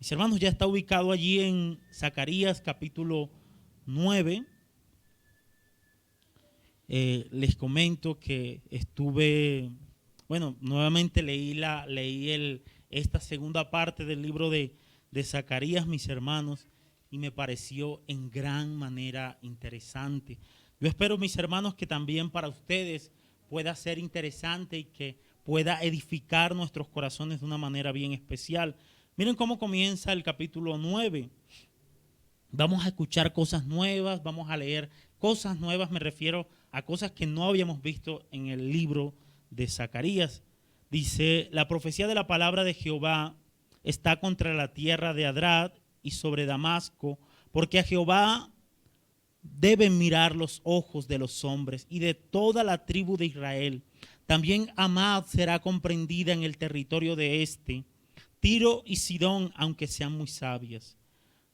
Mis hermanos, ya está ubicado allí en Zacarías capítulo 9. Les comento que nuevamente leí esta segunda parte del libro de Zacarías, mis hermanos, y me pareció en gran manera interesante. Yo espero, mis hermanos, que también para ustedes pueda ser interesante y que pueda edificar nuestros corazones de una manera bien especial. Miren cómo comienza el capítulo 9. Vamos a escuchar cosas nuevas, vamos a leer cosas nuevas, me refiero a cosas que no habíamos visto en el libro de Zacarías. Dice, la profecía de la palabra de Jehová está contra la tierra de Adrat y sobre Damasco, porque a Jehová deben mirar los ojos de los hombres y de toda la tribu de Israel. También Amad será comprendida en el territorio de este, Tiro y Sidón, aunque sean muy sabias.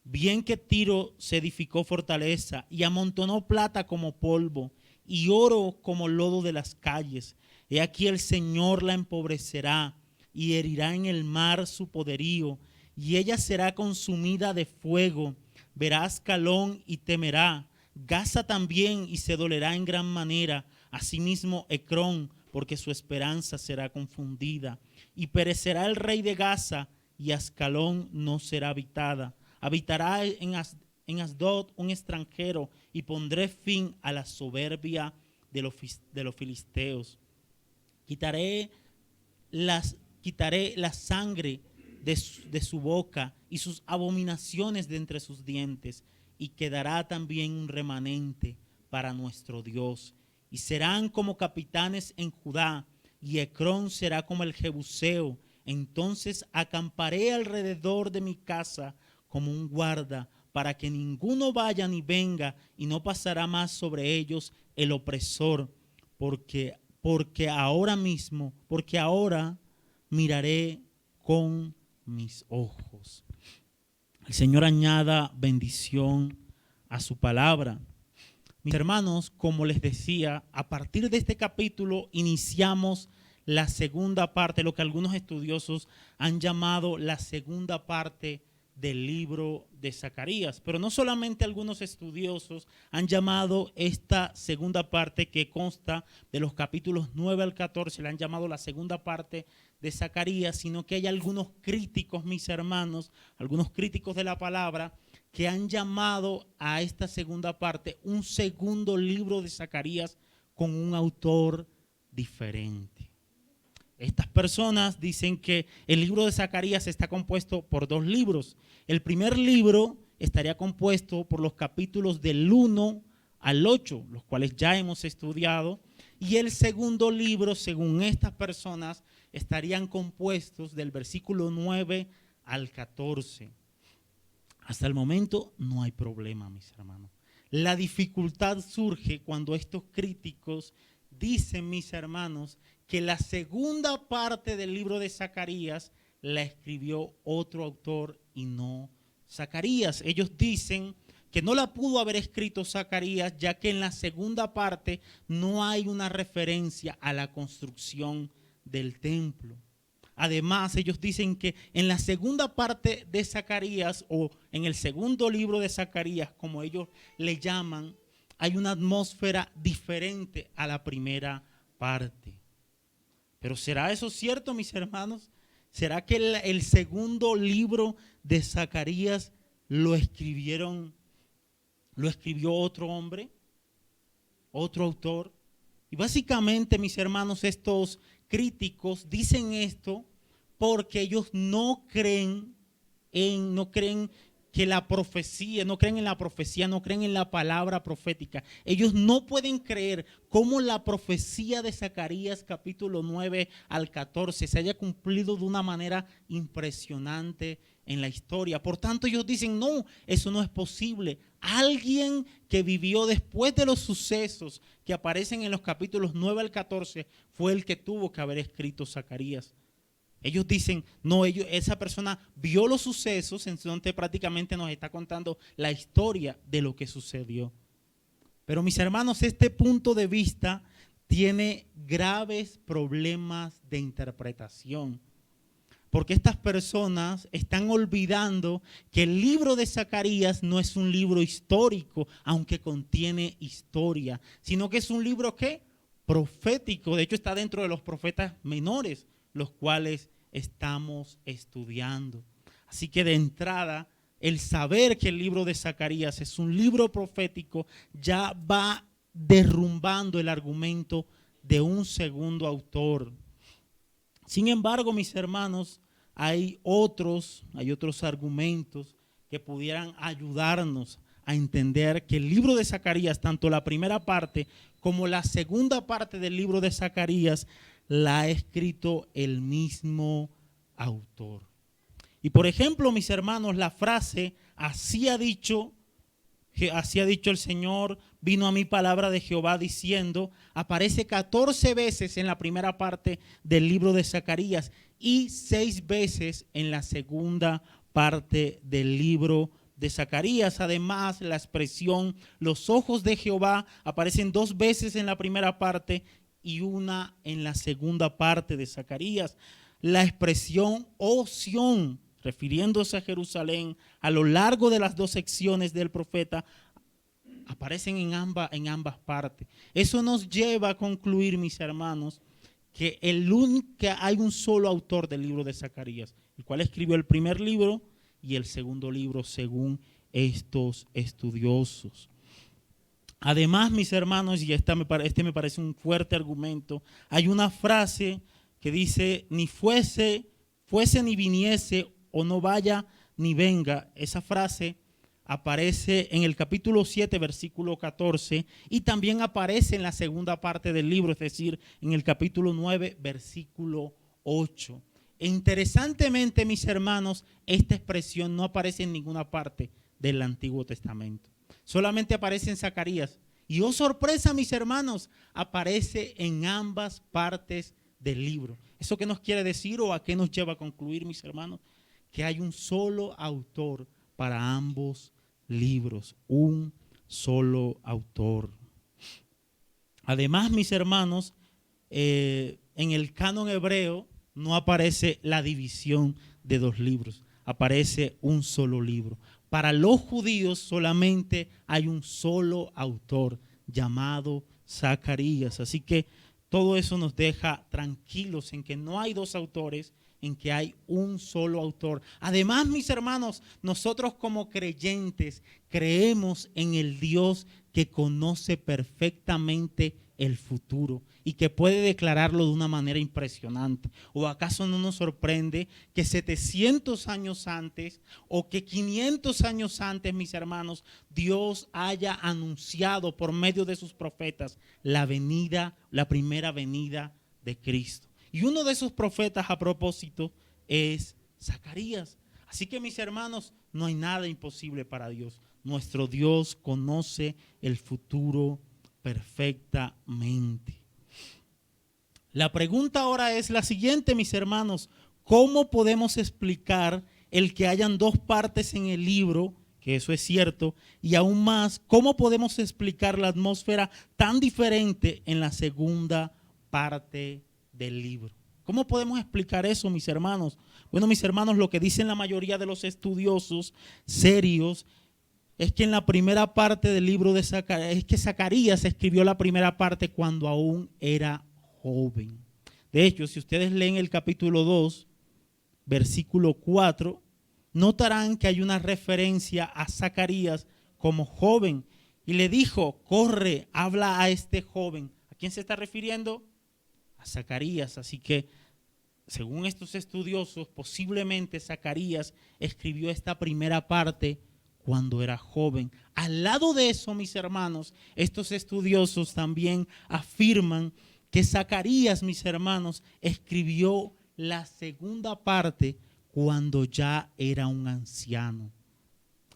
Bien que Tiro se edificó fortaleza y amontonó plata como polvo y oro como lodo de las calles. He aquí el Señor la empobrecerá y herirá en el mar su poderío, y ella será consumida de fuego. Verá Ascalón y temerá, Gaza también, y se dolerá en gran manera. Asimismo Ecrón, porque su esperanza será confundida. Y perecerá el rey de Gaza, y Ascalón no será habitada. Habitará en Asdod un extranjero, y pondré fin a la soberbia de los filisteos. Quitaré la sangre de su boca y sus abominaciones de entre sus dientes, y quedará también un remanente para nuestro Dios. Y serán como capitanes en Judá, y Ecrón será como el Jebuseo. Entonces acamparé alrededor de mi casa como un guarda, para que ninguno vaya ni venga, y no pasará más sobre ellos el opresor, porque ahora miraré con mis ojos. El Señor añada bendición a su palabra. Mis hermanos, como les decía, a partir de este capítulo iniciamos la segunda parte, lo que algunos estudiosos han llamado la segunda parte del libro de Zacarías. Pero no solamente algunos estudiosos han llamado esta segunda parte, que consta de los capítulos 9 al 14, la han llamado la segunda parte de Zacarías, sino que hay algunos críticos, mis hermanos, algunos críticos de la palabra, que han llamado a esta segunda parte un segundo libro de Zacarías con un autor diferente. Estas personas dicen que el libro de Zacarías está compuesto por dos libros. El primer libro estaría compuesto por los capítulos del 1 al 8, los cuales ya hemos estudiado. Y el segundo libro, según estas personas, estarían compuestos del versículo 9 al 14. Hasta el momento no hay problema, mis hermanos. La dificultad surge cuando estos críticos dicen, mis hermanos, que la segunda parte del libro de Zacarías la escribió otro autor y no Zacarías. Ellos dicen que no la pudo haber escrito Zacarías, ya que en la segunda parte no hay una referencia a la construcción del templo. Además, ellos dicen que en la segunda parte de Zacarías, o en el segundo libro de Zacarías, como ellos le llaman, hay una atmósfera diferente a la primera parte. Pero ¿será eso cierto, mis hermanos? ¿Será que el segundo libro de Zacarías lo escribió otro hombre, otro autor? Y básicamente, mis hermanos, estos críticos dicen esto porque ellos no creen que la profecía, no creen en la profecía, no creen en la palabra profética. Ellos no pueden creer cómo la profecía de Zacarías capítulo 9 al 14 se haya cumplido de una manera impresionante en la historia. Por tanto, ellos dicen, no, eso no es posible. Alguien que vivió después de los sucesos que aparecen en los capítulos 9 al 14 fue el que tuvo que haber escrito Zacarías. Ellos dicen, no, esa persona vio los sucesos, entonces prácticamente nos está contando la historia de lo que sucedió. Pero mis hermanos, este punto de vista tiene graves problemas de interpretación. Porque estas personas están olvidando que el libro de Zacarías no es un libro histórico, aunque contiene historia, sino que es un libro que profético. De hecho, está dentro de los profetas menores, los cuales estamos estudiando. Así que de entrada, el saber que el libro de Zacarías es un libro profético ya va derrumbando el argumento de un segundo autor. Sin embargo, mis hermanos, hay otros argumentos que pudieran ayudarnos a entender que el libro de Zacarías, tanto la primera parte como la segunda parte del libro de Zacarías, la ha escrito el mismo autor. Y por ejemplo, mis hermanos, la frase así ha dicho el Señor, vino a mí palabra de Jehová diciendo, aparece 14 veces en la primera parte del libro de Zacarías y 6 veces en la segunda parte del libro de Zacarías. Además, la expresión los ojos de Jehová aparecen 2 veces en la primera parte y 1 en la segunda parte de Zacarías. La expresión oh Sión, refiriéndose a Jerusalén, a lo largo de las 2 secciones del profeta, aparecen en ambas partes. Eso nos lleva a concluir, mis hermanos, que hay un solo autor del libro de Zacarías, el cual escribió el primer libro y el segundo libro, según estos estudiosos. Además, mis hermanos, y este me parece un fuerte argumento, hay una frase que dice, ni fuese ni viniese, o no vaya ni venga. Esa frase aparece en el capítulo 7, versículo 14, y también aparece en la segunda parte del libro, es decir, en el capítulo 9, versículo 8. E interesantemente, mis hermanos, esta expresión no aparece en ninguna parte del Antiguo Testamento. Solamente aparece en Zacarías. Y oh sorpresa, mis hermanos, aparece en ambas partes del libro. ¿Eso qué nos quiere decir o a qué nos lleva a concluir, mis hermanos? Que hay un solo autor para ambos libros, un solo autor. Además, mis hermanos, en el canon hebreo no aparece la división de 2 libros, aparece un solo libro. Para los judíos solamente hay un solo autor llamado Zacarías. Así que todo eso nos deja tranquilos en que no hay 2 autores, en que hay un solo autor. Además, mis hermanos, nosotros como creyentes creemos en el Dios que conoce perfectamente el futuro y que puede declararlo de una manera impresionante. ¿O acaso no nos sorprende que 700 años antes o que 500 años antes, mis hermanos, Dios haya anunciado por medio de sus profetas la primera venida de Cristo? Y uno de esos profetas, a propósito, es Zacarías. Así que, mis hermanos, no hay nada imposible para Dios. Nuestro Dios conoce el futuro perfectamente. La pregunta ahora es la siguiente, mis hermanos. ¿Cómo podemos explicar el que hayan 2 partes en el libro? Que eso es cierto. Y aún más, ¿cómo podemos explicar la atmósfera tan diferente en la segunda parte del libro? ¿Cómo podemos explicar eso, mis hermanos? Bueno, mis hermanos, lo que dicen la mayoría de los estudiosos serios es que en la primera parte del libro de Zacarías, es que Zacarías escribió la primera parte cuando aún era joven. De hecho, si ustedes leen el capítulo 2, versículo 4, notarán que hay una referencia a Zacarías como joven. Y le dijo, corre, habla a este joven. ¿A quién se está refiriendo? A Zacarías. Así que, según estos estudiosos, posiblemente Zacarías escribió esta primera parte cuando era joven. Al lado de eso, mis hermanos, estos estudiosos también afirman que Zacarías, mis hermanos, escribió la segunda parte cuando ya era un anciano.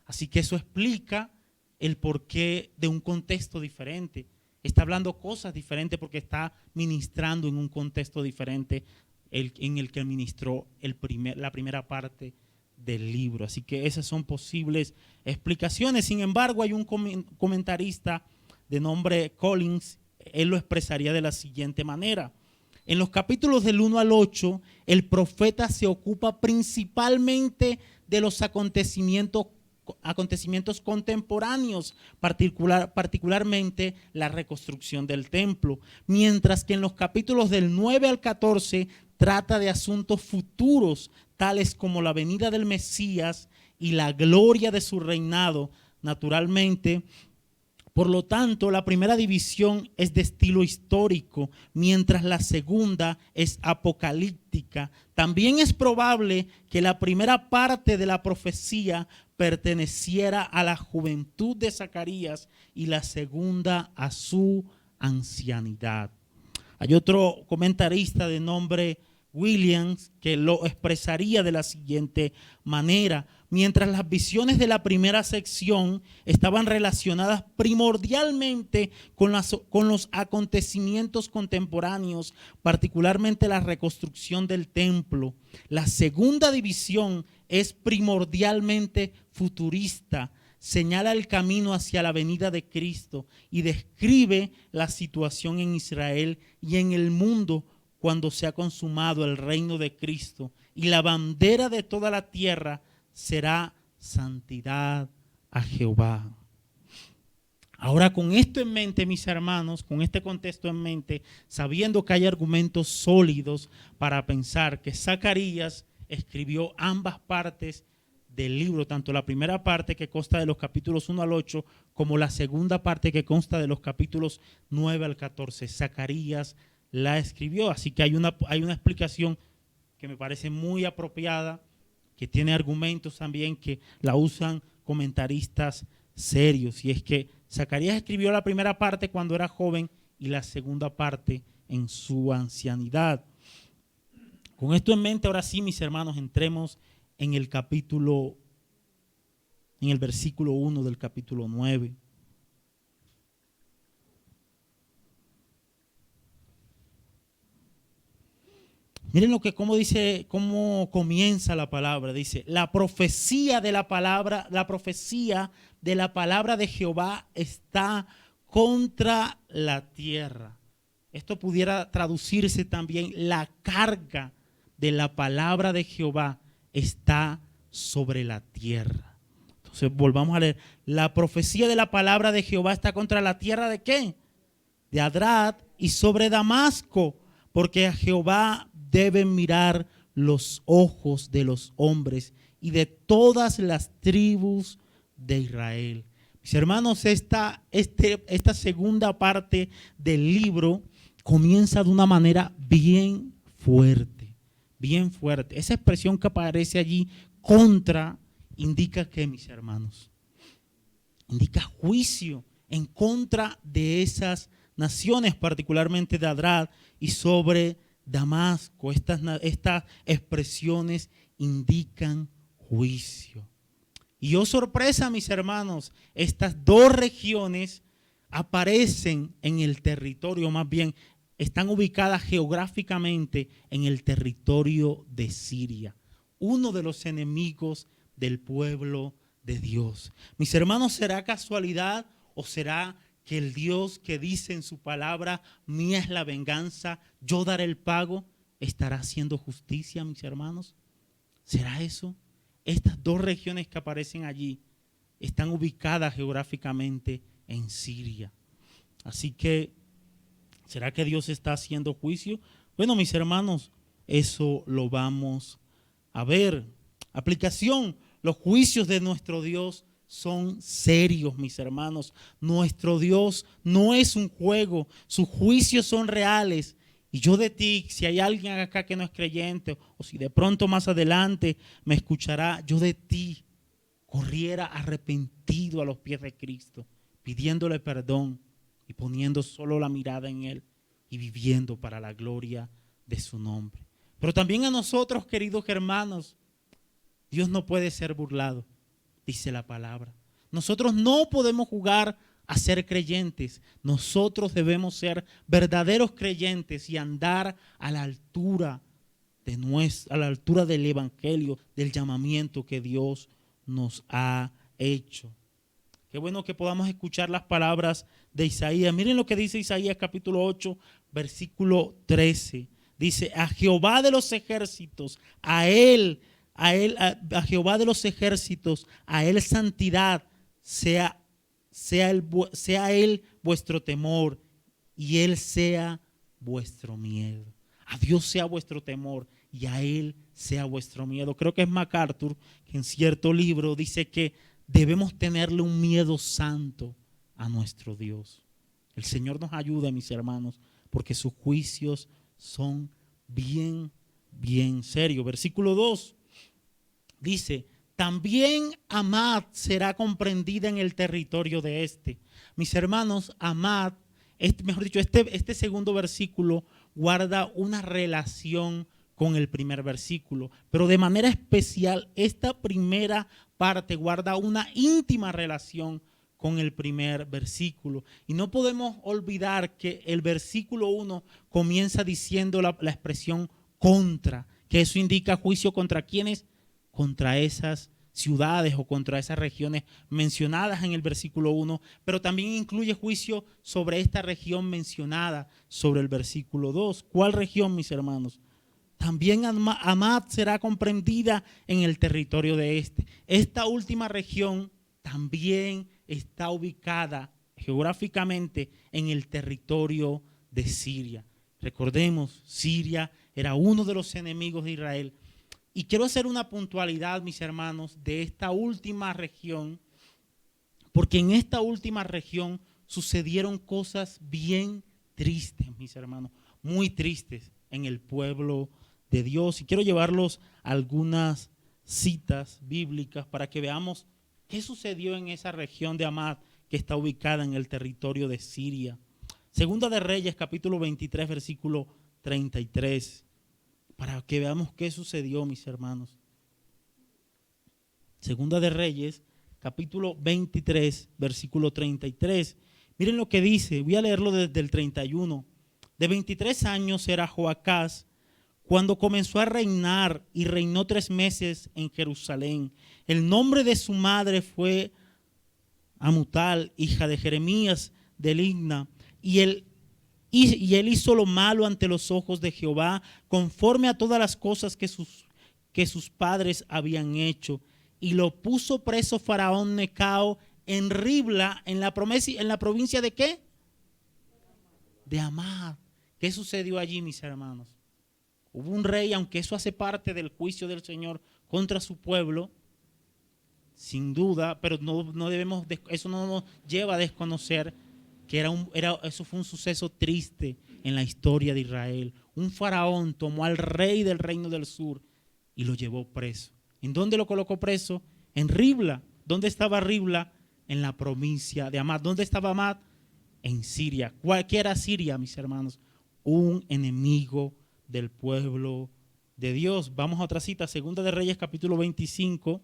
Así que eso explica el porqué de un contexto diferente. Está hablando cosas diferentes porque está ministrando en un contexto diferente en el que ministró la primera parte del libro. Así que esas son posibles explicaciones. Sin embargo, hay un comentarista de nombre Collins, él lo expresaría de la siguiente manera. en los capítulos del 1 al 8, el profeta se ocupa principalmente de los acontecimientos contemporáneos, particularmente la reconstrucción del templo, mientras que en los capítulos del 9 al 14 trata de asuntos futuros, tales como la venida del Mesías y la gloria de su reinado, naturalmente. Por lo tanto, la primera división es de estilo histórico, mientras la segunda es apocalíptica. También es probable que la primera parte de la profecía perteneciera a la juventud de Zacarías y la segunda a su ancianidad. Hay otro comentarista de nombre Williams que lo expresaría de la siguiente manera: mientras las visiones de la primera sección estaban relacionadas primordialmente con los acontecimientos contemporáneos, particularmente la reconstrucción del templo, la segunda división es primordialmente futurista, señala el camino hacia la venida de Cristo y describe la situación en Israel y en el mundo cuando se ha consumado el reino de Cristo, y la bandera de toda la tierra será santidad a Jehová. Ahora, con esto en mente, mis hermanos, con este contexto en mente, sabiendo que hay argumentos sólidos para pensar que Zacarías escribió ambas partes del libro, tanto la primera parte que consta de los capítulos 1 al 8, como la segunda parte que consta de los capítulos 9 al 14. Zacarías la escribió, así que hay una explicación que me parece muy apropiada, que tiene argumentos también que la usan comentaristas serios, y es que Zacarías escribió la primera parte cuando era joven y la segunda parte en su ancianidad. Con esto en mente, ahora sí, mis hermanos, entremos en el versículo 1 del capítulo 9. Miren cómo comienza la palabra. Dice: la profecía de la palabra de Jehová está contra la tierra. Esto pudiera traducirse también: la carga de la palabra de Jehová está sobre la tierra. Entonces volvamos a leer. La profecía de la palabra de Jehová está contra la tierra, ¿de qué? De Adrat, y sobre Damasco, porque a Jehová deben mirar los ojos de los hombres y de todas las tribus de Israel. Mis hermanos, esta segunda parte del libro comienza de una manera bien fuerte, bien fuerte. Esa expresión que aparece allí, contra, indica que, mis hermanos, indica juicio en contra de esas naciones, particularmente de Adrat y sobre Damasco. Estas expresiones indican juicio. Y oh sorpresa, mis hermanos, estas dos regiones aparecen en el territorio, más bien están ubicadas geográficamente en el territorio de Siria, uno de los enemigos del pueblo de Dios. Mis hermanos, ¿será casualidad o será que el Dios que dice en su palabra: mía es la venganza, yo daré el pago, estará haciendo justicia, mis hermanos? ¿Será eso? Estas dos regiones que aparecen allí están ubicadas geográficamente en Siria. Así que, ¿será que Dios está haciendo juicio? Bueno, mis hermanos, eso lo vamos a ver. Aplicación: los juicios de nuestro Dios son serios, mis hermanos. Nuestro Dios no es un juego, sus juicios son reales. Y yo de ti, si hay alguien acá que no es creyente, o si de pronto más adelante me escuchará, yo de ti corriera arrepentido a los pies de Cristo, pidiéndole perdón y poniendo solo la mirada en Él y viviendo para la gloria de su nombre. Pero también a nosotros, queridos hermanos, Dios no puede ser burlado, dice la palabra. Nosotros no podemos jugar a ser creyentes. Nosotros debemos ser verdaderos creyentes y andar a la altura del evangelio, del llamamiento que Dios nos ha hecho. Qué bueno que podamos escuchar las palabras de Isaías. Miren lo que dice Isaías capítulo 8, versículo 13. Dice, a Jehová de los ejércitos, a Jehová de los ejércitos, a él santidad, sea él vuestro temor y él sea vuestro miedo. A Dios sea vuestro temor y a él sea vuestro miedo. Creo que es MacArthur que en cierto libro dice que debemos tenerle un miedo santo a nuestro Dios. El Señor nos ayuda, mis hermanos, porque sus juicios son bien serios. Versículo 2 dice, también Amad será comprendida en el territorio de este. Mis hermanos, Amad, mejor dicho, este segundo versículo guarda una relación con el primer versículo, pero de manera especial esta primera parte guarda una íntima relación con el primer versículo. Y no podemos olvidar que el versículo 1 comienza diciendo la expresión contra, que eso indica juicio contra quienes, contra esas ciudades o contra esas regiones mencionadas en el versículo 1, pero también incluye juicio sobre esta región mencionada sobre el versículo 2. ¿Cuál región, mis hermanos? También Amad será comprendida en el territorio de este. Esta última región también está ubicada geográficamente en el territorio de Siria. Recordemos, Siria era uno de los enemigos de Israel. Y quiero hacer una puntualidad, mis hermanos, de esta última región, porque en esta última región sucedieron cosas bien tristes, mis hermanos, muy tristes en el pueblo de Dios. Y quiero llevarlos a algunas citas bíblicas para que veamos qué sucedió en esa región de Amad que está ubicada en el territorio de Siria. Segunda de Reyes, capítulo 23, versículo 33. Para que veamos qué sucedió, mis hermanos. Segunda de Reyes, capítulo 23, versículo 33. Miren lo que dice, voy a leerlo desde el 31. De 23 años era Joacás cuando comenzó a reinar y reinó 3 meses en Jerusalén. El nombre de su madre fue Amutal, hija de Jeremías de Libna, y él hizo lo malo ante los ojos de Jehová, conforme a todas las cosas que sus padres habían hecho. Y lo puso preso Faraón Necao en Ribla, en la provincia de ¿qué? De Amad. ¿Qué sucedió allí, mis hermanos? Hubo un rey, aunque eso hace parte del juicio del Señor contra su pueblo, sin duda, pero eso no nos lleva a desconocer que eso fue un suceso triste en la historia de Israel. Un faraón tomó al rey del reino del sur y lo llevó preso. ¿En dónde lo colocó preso? En Ribla. ¿Dónde estaba Ribla? En la provincia de Amad. ¿Dónde estaba Amad? En Siria. ¿Qué era Siria, mis hermanos? Un enemigo del pueblo de Dios. Vamos a otra cita, Segunda de Reyes, capítulo 25,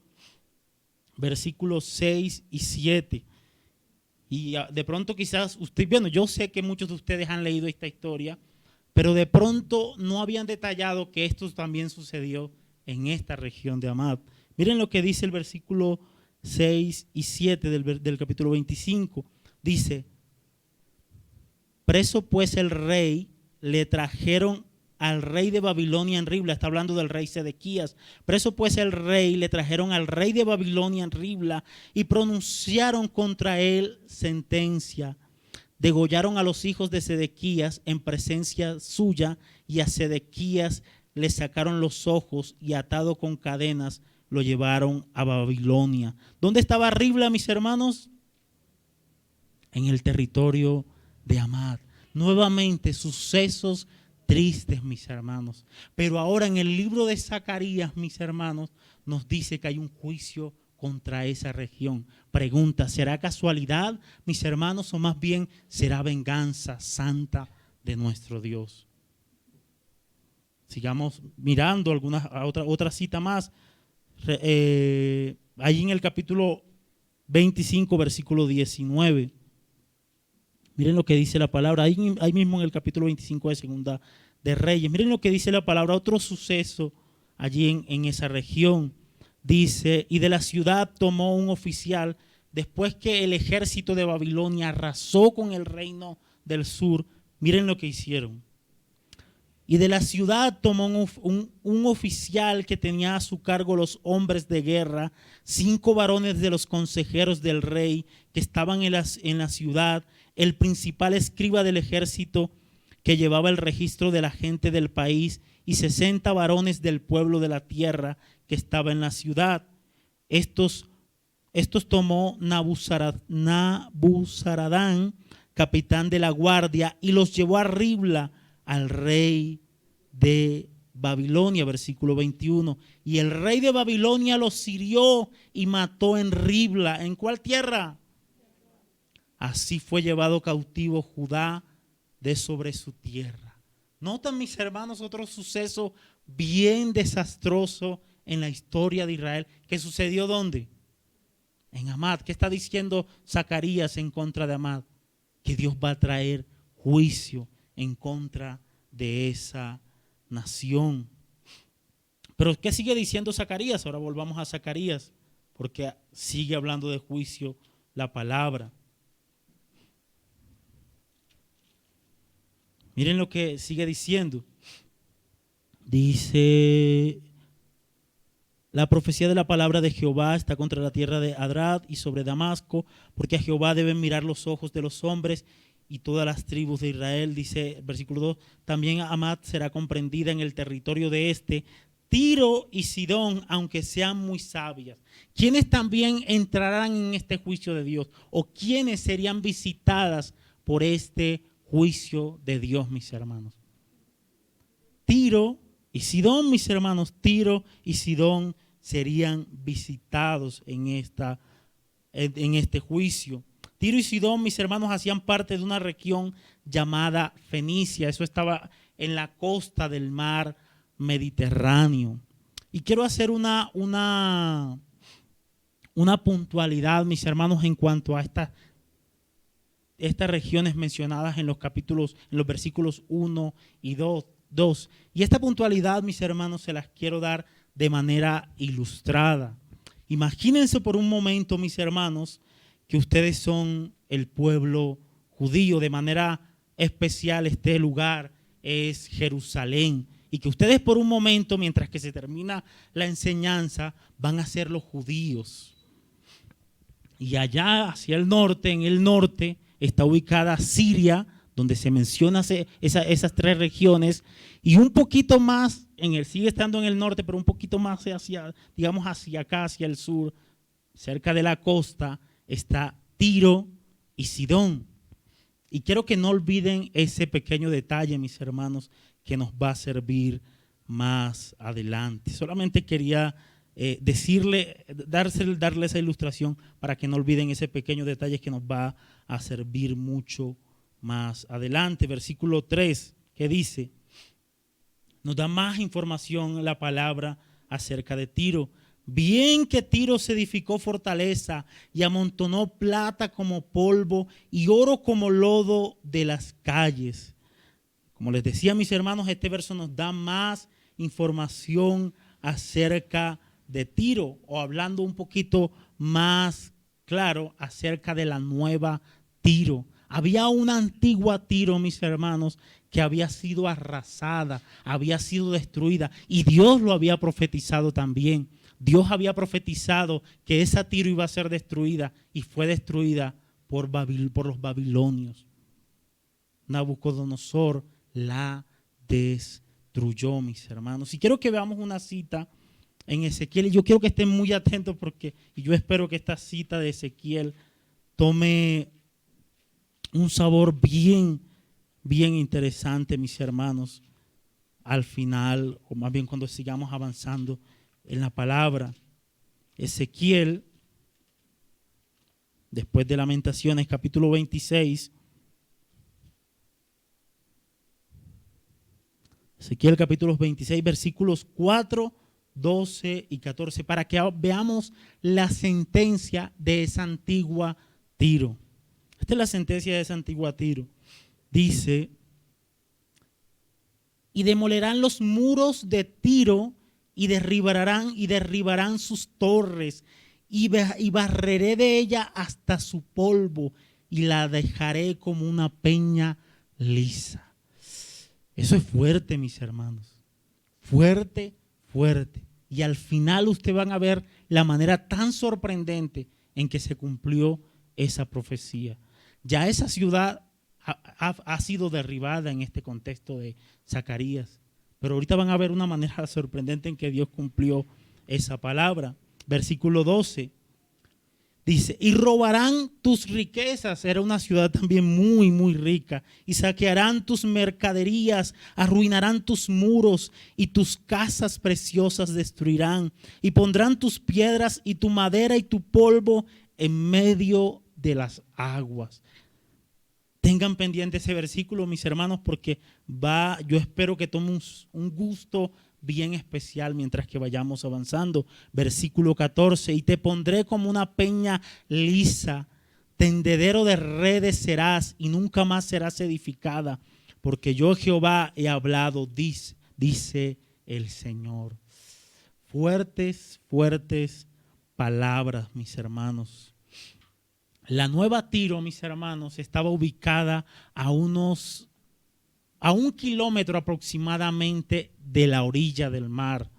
versículos 6 y 7. Y de pronto quizás yo sé que muchos de ustedes han leído esta historia, pero de pronto no habían detallado que esto también sucedió en esta región de Amad. Miren lo que dice el versículo 6 y 7 del capítulo 25. Dice, preso pues el rey, le trajeron al rey de Babilonia en Ribla. Está hablando del rey Sedequías. Preso pues el rey, le trajeron al rey de Babilonia en Ribla y pronunciaron contra él sentencia. Degollaron a los hijos de Sedequías en presencia suya, y a Sedequías le sacaron los ojos y atado con cadenas lo llevaron a Babilonia. ¿Dónde estaba Ribla, mis hermanos? En el territorio de Amad. Nuevamente sucesos tristes, mis hermanos. Pero ahora en el libro de Zacarías, mis hermanos, nos dice que hay un juicio contra esa región. Pregunta, ¿será casualidad, mis hermanos, o más bien será venganza santa de nuestro Dios? Sigamos mirando otra cita más. Allí en el capítulo 25, versículo 19. Miren lo que dice la palabra, ahí mismo en el capítulo 25 de Segunda de Reyes. Miren lo que dice la palabra, otro suceso allí en esa región. Dice, y de la ciudad tomó un oficial después que el ejército de Babilonia arrasó con el reino del sur, miren lo que hicieron. Y de la ciudad tomó un oficial que tenía a su cargo los hombres de guerra, 5 varones de los consejeros del rey que estaban en la ciudad, el principal escriba del ejército que llevaba el registro de la gente del país y 60 varones del pueblo de la tierra que estaba en la ciudad. Estos tomó Nabuzaradán, capitán de la guardia, y los llevó a Ribla al rey de Babilonia, versículo 21. Y el rey de Babilonia los hirió y mató en Ribla. ¿En cuál tierra? Así fue llevado cautivo Judá de sobre su tierra. Notan, mis hermanos, otro suceso bien desastroso en la historia de Israel. ¿Qué sucedió dónde? En Amad. ¿Qué está diciendo Zacarías en contra de Amad? Que Dios va a traer juicio en contra de esa nación. Pero ¿qué sigue diciendo Zacarías? Ahora volvamos a Zacarías, porque sigue hablando de juicio la palabra. Miren lo que sigue diciendo. Dice: la profecía de la palabra de Jehová está contra la tierra de Adrad y sobre Damasco, porque a Jehová deben mirar los ojos de los hombres y todas las tribus de Israel. Dice versículo 2, también Amad será comprendida en el territorio de Tiro y Sidón, aunque sean muy sabias. ¿Quiénes también entrarán en este juicio de Dios? ¿O quiénes serían visitadas por este juicio de Dios, mis hermanos? Tiro y Sidón, mis hermanos, Tiro y Sidón serían visitados en este juicio. Tiro y Sidón, mis hermanos, hacían parte de una región llamada Fenicia. Eso estaba en la costa del mar Mediterráneo. Y quiero hacer una puntualidad, mis hermanos, en cuanto a estas regiones mencionadas en los versículos 1 y 2. Y esta puntualidad, mis hermanos, se las quiero dar de manera ilustrada. Imagínense por un momento, mis hermanos, que ustedes son el pueblo judío. De manera especial, este lugar es Jerusalén. Y que ustedes por un momento, mientras que se termina la enseñanza, van a ser los judíos. Y allá hacia el norte, en el norte, está ubicada Siria, donde se menciona esas 3 regiones, y un poquito más, sigue estando en el norte, pero un poquito más hacia acá, hacia el sur, cerca de la costa, está Tiro y Sidón. Y quiero que no olviden ese pequeño detalle, mis hermanos, que nos va a servir más adelante. Solamente quería darle esa ilustración para que no olviden ese pequeño detalle que nos va a servir mucho más adelante. Versículo 3, que dice, nos da más información la palabra acerca de Tiro. Bien que Tiro se edificó fortaleza y amontonó plata como polvo y oro como lodo de las calles. Como les decía, mis hermanos, este verso nos da más información acerca de Tiro, o hablando un poquito más claro acerca de la nueva Tiro. Había una antigua Tiro, mis hermanos, que había sido arrasada, había sido destruida, y Dios lo había profetizado también. Dios había profetizado que esa Tiro iba a ser destruida, y fue destruida por los babilonios. Nabucodonosor la destruyó, mis hermanos. Y quiero que veamos una cita en Ezequiel, y yo quiero que estén muy atentos y yo espero que esta cita de Ezequiel tome un sabor bien, bien interesante, mis hermanos, al final, o más bien cuando sigamos avanzando en la palabra. Ezequiel, después de Lamentaciones, capítulo 26. Ezequiel capítulo 26, versículos 4, 12 y 14, para que veamos la sentencia de esa antigua Tiro. Esta es la sentencia de esa antigua Tiro. Dice: y demolerán los muros de Tiro y derribarán sus torres y barreré de ella hasta su polvo y la dejaré como una peña lisa. Eso es fuerte, mis hermanos. Fuerte, fuerte. Y al final ustedes van a ver la manera tan sorprendente en que se cumplió esa profecía. Ya esa ciudad ha sido derribada en este contexto de Zacarías. Pero ahorita van a ver una manera sorprendente en que Dios cumplió esa palabra. Versículo 12. Dice, y robarán tus riquezas. Era una ciudad también muy, muy rica. Y saquearán tus mercaderías, arruinarán tus muros y tus casas preciosas destruirán. Y pondrán tus piedras y tu madera y tu polvo en medio de las aguas. Tengan pendiente ese versículo, mis hermanos, porque yo espero que tomen un gusto bien especial mientras que vayamos avanzando. Versículo 14, y te pondré como una peña lisa, tendedero de redes serás y nunca más serás edificada, porque yo Jehová he hablado, dice el Señor. Fuertes, fuertes palabras, mis hermanos. La nueva Tiro, mis hermanos, estaba ubicada a 1 kilómetro aproximadamente de la orilla del mar,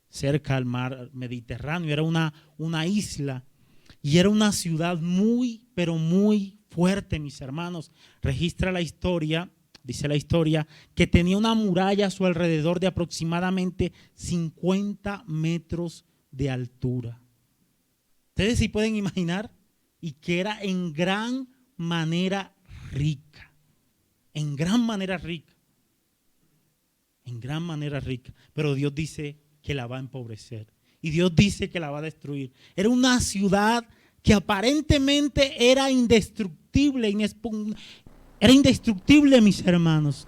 cerca al mar Mediterráneo. Era una isla y era una ciudad muy, pero muy fuerte, mis hermanos. Registra la historia, dice la historia, que tenía una muralla a su alrededor de aproximadamente 50 metros de altura. Ustedes sí pueden imaginar. Y que era en gran manera rica. En gran manera rica. En gran manera rica. Pero Dios dice que la va a empobrecer. Y Dios dice que la va a destruir. Era una ciudad que aparentemente era indestructible. Era indestructible, mis hermanos.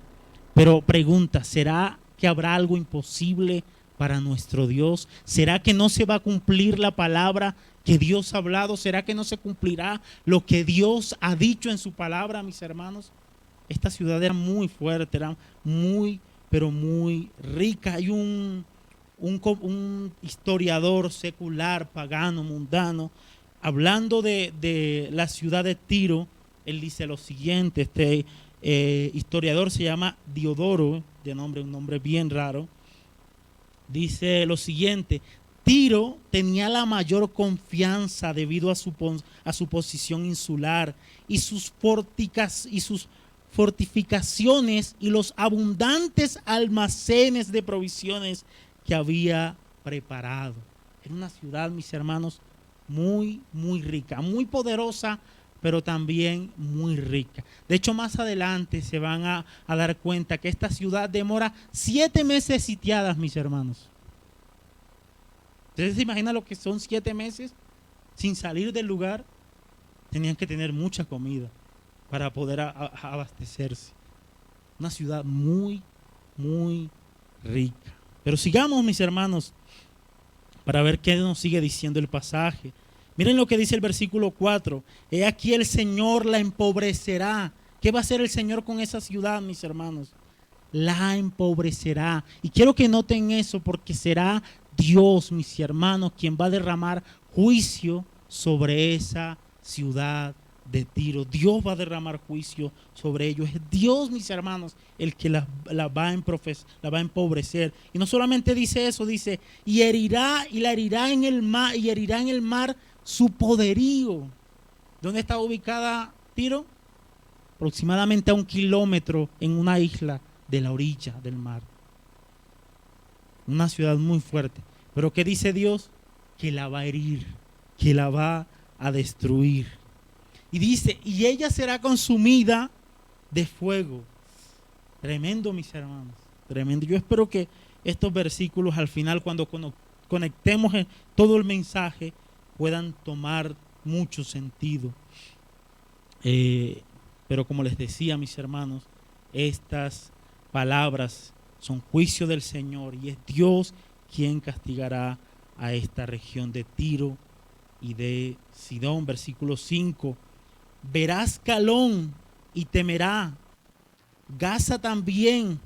Pero pregunta, ¿será que habrá algo imposible para nuestro Dios? ¿Será que no se va a cumplir la palabra que Dios ha hablado? ¿Será que no se cumplirá lo que Dios ha dicho en su palabra, mis hermanos? Esta ciudad era muy fuerte, era muy, pero muy rica. Hay un historiador secular, pagano, mundano, hablando de la ciudad de Tiro. Él dice lo siguiente, este historiador se llama Diodoro, un nombre bien raro. Dice lo siguiente: Tiro tenía la mayor confianza debido a su posición insular y sus fortificaciones y los abundantes almacenes de provisiones que había preparado. Era una ciudad, mis hermanos, muy, muy rica, muy poderosa, pero también muy rica. De hecho, más adelante se van a dar cuenta que esta ciudad demora 7 meses sitiadas, mis hermanos. ¿Ustedes se imaginan lo que son 7 meses sin salir del lugar? Tenían que tener mucha comida para poder abastecerse. Una ciudad muy, muy rica. Pero sigamos, mis hermanos, para ver qué nos sigue diciendo el pasaje. Miren lo que dice el versículo 4. He aquí el Señor la empobrecerá. ¿Qué va a hacer el Señor con esa ciudad, mis hermanos? La empobrecerá. Y quiero que noten eso, porque será Dios, mis hermanos, quien va a derramar juicio sobre esa ciudad de Tiro. Dios va a derramar juicio sobre ellos. Es Dios, mis hermanos, el que la va a empobrecer. Y no solamente dice eso, dice, y la herirá en el mar, y herirá en el mar su poderío. ¿Dónde está ubicada Tiro? Aproximadamente a 1 kilómetro en una isla de la orilla del mar. Una ciudad muy fuerte. Pero ¿qué dice Dios? Que la va a herir, que la va a destruir. Y dice, y ella será consumida de fuego. Tremendo, mis hermanos, tremendo. Yo espero que estos versículos al final, cuando conectemos todo el mensaje, puedan tomar mucho sentido. Pero como les decía, mis hermanos, estas palabras son juicio del Señor y es Dios quien castigará a esta región de Tiro y de Sidón. Versículo 5. Verás Calón y temerá, Gaza también,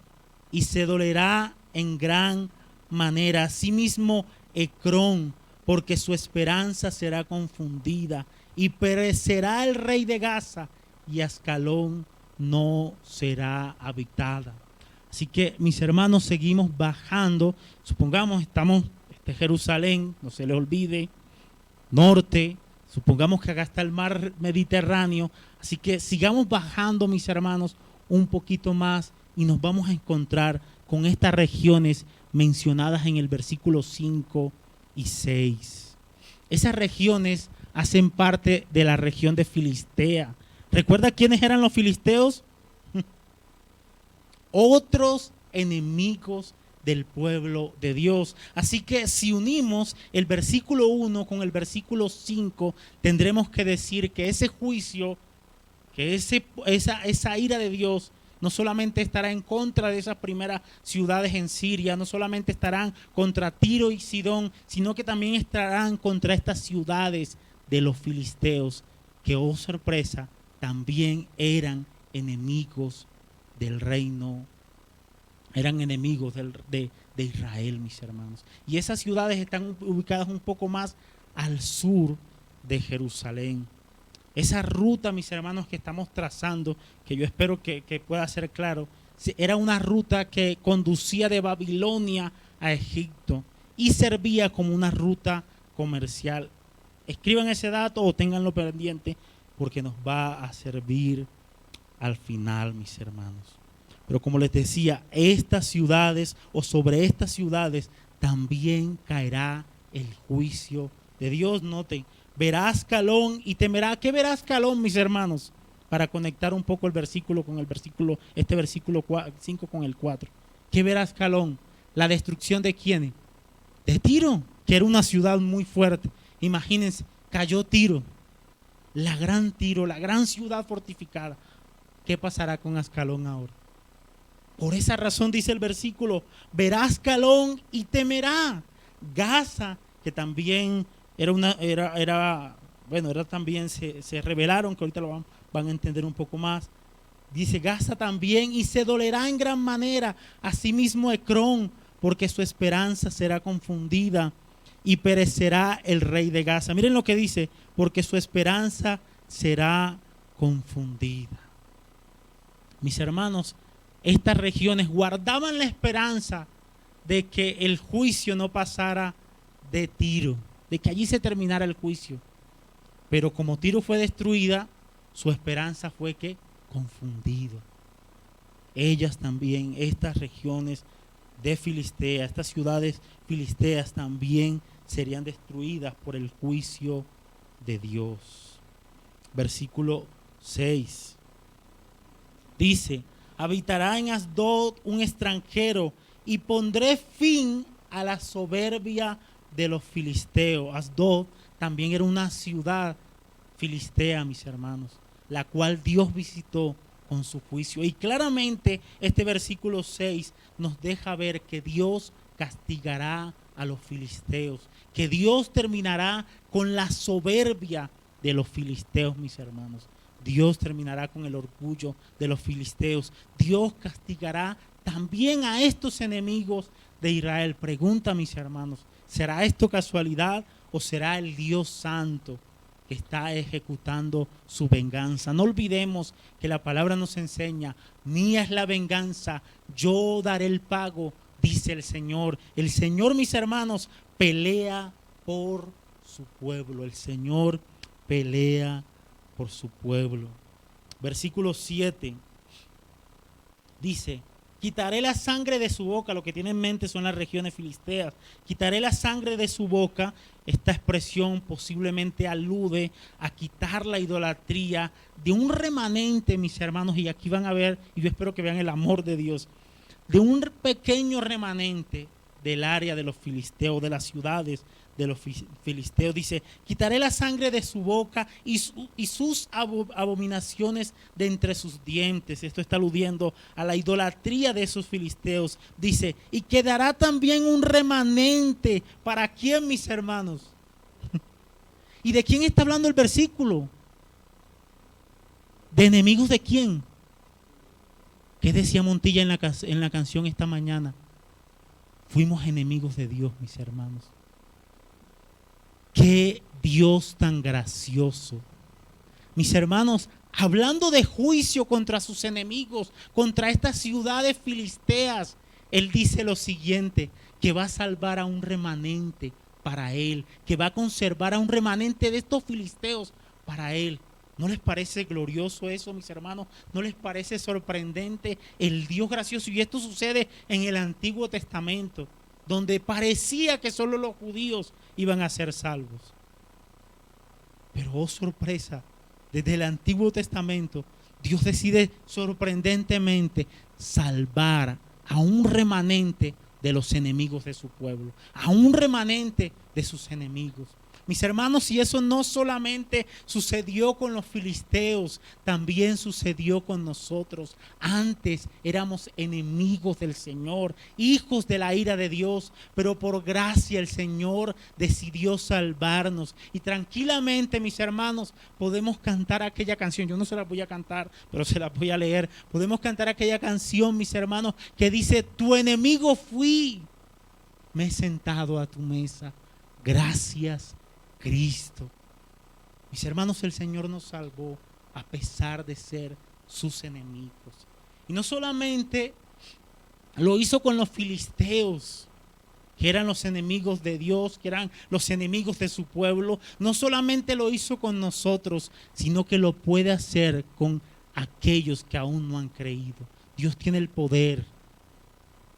y se dolerá en gran manera. Asimismo Ecrón, porque su esperanza será confundida, y perecerá el rey de Gaza, y Ascalón no será habitada. Así que, mis hermanos, seguimos bajando. Supongamos estamos Jerusalén, no se les olvide, norte. Supongamos que acá está el mar Mediterráneo. Así que sigamos bajando, mis hermanos, un poquito más y nos vamos a encontrar con estas regiones mencionadas en el versículo 5 y 6. Esas regiones hacen parte de la región de Filistea. ¿Recuerda quiénes eran los filisteos? Otros enemigos del pueblo de Dios. Así que si unimos el versículo 1 con el versículo 5, tendremos que decir que ese juicio, que esa ira de Dios no solamente estará en contra de esas primeras ciudades en Siria, no solamente estarán contra Tiro y Sidón, sino que también estarán contra estas ciudades de los filisteos, que, oh sorpresa, también eran enemigos del reino, eran enemigos de Israel, mis hermanos. Y esas ciudades están ubicadas un poco más al sur de Jerusalén. Esa ruta, mis hermanos, que estamos trazando, que yo espero que pueda ser claro, era una ruta que conducía de Babilonia a Egipto y servía como una ruta comercial. Escriban ese dato o ténganlo pendiente porque nos va a servir al final, mis hermanos. Pero como les decía, estas ciudades o sobre estas ciudades también caerá el juicio de Dios. Noten, verá Ascalón y temerá. ¿Qué verá Ascalón, mis hermanos? Para conectar un poco el versículo con el versículo, este versículo 5 con el 4. ¿Qué verá Ascalón? La destrucción de ¿quiénes? De Tiro, que era una ciudad muy fuerte. Imagínense, cayó Tiro, la gran ciudad fortificada. ¿Qué pasará con Ascalón ahora? Por esa razón dice el versículo, verá Ascalón y temerá. Gaza, que también también se rebelaron, que ahorita lo van a entender un poco más. Dice Gaza también, y se dolerá en gran manera. Asimismo Ecrón, porque su esperanza será confundida, y perecerá el rey de Gaza. Miren lo que dice, porque su esperanza será confundida. Mis hermanos, estas regiones guardaban la esperanza de que el juicio no pasara de Tiro, de que allí se terminara el juicio. Pero como Tiro fue destruida, su esperanza fue que confundido. Ellas también, estas regiones de Filistea, estas ciudades filisteas también serían destruidas por el juicio de Dios. Versículo 6. Dice, habitará en Asdod un extranjero y pondré fin a la soberbia de los filisteos. Asdod también era una ciudad filistea, mis hermanos, la cual Dios visitó con su juicio. Y claramente este versículo 6 nos deja ver que Dios castigará a los filisteos, que Dios terminará con la soberbia de los filisteos, mis hermanos. Dios terminará con el orgullo de los filisteos. Dios castigará también a estos enemigos de Israel. Pregunta, mis hermanos, ¿será esto casualidad o será el Dios Santo que está ejecutando su venganza? No olvidemos que la palabra nos enseña, mía es la venganza, yo daré el pago, dice el Señor. El Señor, mis hermanos, pelea por su pueblo. El Señor pelea por su pueblo. Versículo 7 dice, quitaré la sangre de su boca. Lo que tiene en mente son las regiones filisteas. Quitaré la sangre de su boca. Esta expresión posiblemente alude a quitar la idolatría de un remanente, mis hermanos, y aquí van a ver, y yo espero que vean el amor de Dios, de un pequeño remanente del área de los filisteos, de las ciudades de los filisteos. Dice, quitaré la sangre de su boca y sus abominaciones de entre sus dientes. Esto está aludiendo a la idolatría de esos filisteos. Dice, y quedará también un remanente. ¿Para quién, mis hermanos? ¿Y de quién está hablando el versículo? ¿De enemigos de quién? ¿Qué decía Montilla en la canción esta mañana? Fuimos enemigos de Dios, mis hermanos. Qué Dios tan gracioso. Mis hermanos, hablando de juicio contra sus enemigos, contra estas ciudades filisteas, Él dice lo siguiente, que va a salvar a un remanente para Él, que va a conservar a un remanente de estos filisteos para Él. ¿No les parece glorioso eso, mis hermanos? ¿No les parece sorprendente el Dios gracioso? Y esto sucede en el Antiguo Testamento, donde parecía que solo los judíos iban a ser salvos. Pero, oh sorpresa, desde el Antiguo Testamento, Dios decide sorprendentemente salvar a un remanente de los enemigos de su pueblo, a un remanente de sus enemigos. Mis hermanos, y eso no solamente sucedió con los filisteos, también sucedió con nosotros. Antes éramos enemigos del Señor, hijos de la ira de Dios, pero por gracia el Señor decidió salvarnos. Y tranquilamente, mis hermanos, podemos cantar aquella canción. Yo no se la voy a cantar, pero se la voy a leer. Podemos cantar aquella canción, mis hermanos, que dice: tu enemigo fui, me he sentado a tu mesa. Gracias, Cristo. Mis hermanos, el Señor nos salvó a pesar de ser sus enemigos. Y no solamente lo hizo con los filisteos, que eran los enemigos de Dios, que eran los enemigos de su pueblo. No solamente lo hizo con nosotros, sino que lo puede hacer con aquellos que aún no han creído. Dios tiene el poder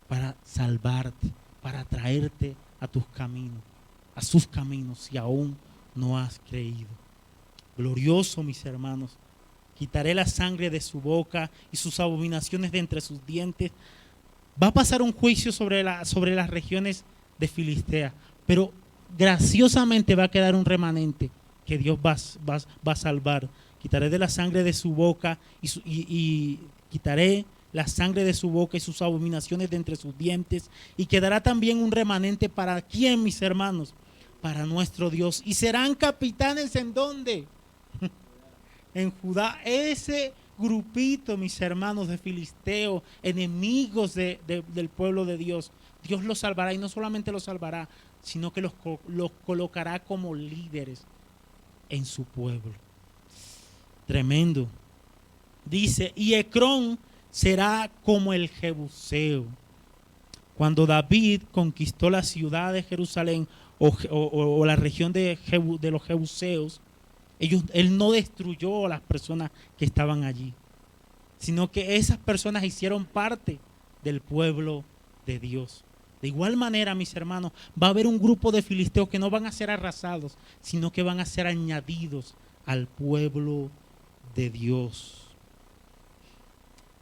para salvarte, para traerte a tus caminos, a sus caminos, si aún no has creído. Glorioso, mis hermanos. Quitaré la sangre de su boca y sus abominaciones de entre sus dientes. Va a pasar un juicio sobre las regiones de Filistea, pero graciosamente va a quedar un remanente que Dios va a salvar. Quitaré de la sangre de su boca y quitaré la sangre de su boca y sus abominaciones de entre sus dientes, y quedará también un remanente para ¿quién, mis hermanos? Para nuestro Dios. Y serán capitanes ¿en dónde? En Judá. Ese grupito, mis hermanos, de filisteos, enemigos del pueblo de Dios, Dios los salvará, y no solamente los salvará, sino que los colocará como líderes en su pueblo. Tremendo. Dice: y Ecrón será como el Jebuseo. Cuando David conquistó la ciudad de Jerusalén o la región de los Jebuseos, él no destruyó a las personas que estaban allí, sino que esas personas hicieron parte del pueblo de Dios. De igual manera, mis hermanos, va a haber un grupo de filisteos que no van a ser arrasados, sino que van a ser añadidos al pueblo de Dios.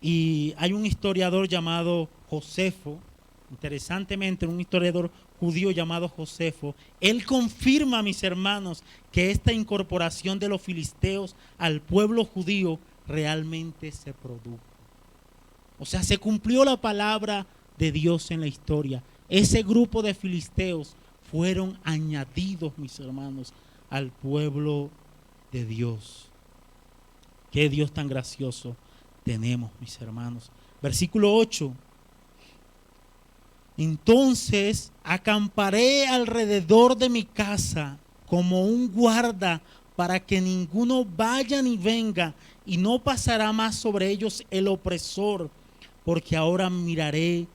Y hay un historiador llamado Josefo, interesantemente, un historiador judío llamado Josefo. Él confirma, mis hermanos, que esta incorporación de los filisteos al pueblo judío realmente se produjo. O sea, se cumplió la palabra de Dios en la historia. Ese grupo de filisteos fueron añadidos, mis hermanos, al pueblo de Dios. Qué Dios tan gracioso tenemos, mis hermanos. Versículo 8. Entonces acamparé alrededor de mi casa como un guarda para que ninguno vaya ni venga, y no pasará más sobre ellos el opresor, porque ahora miraré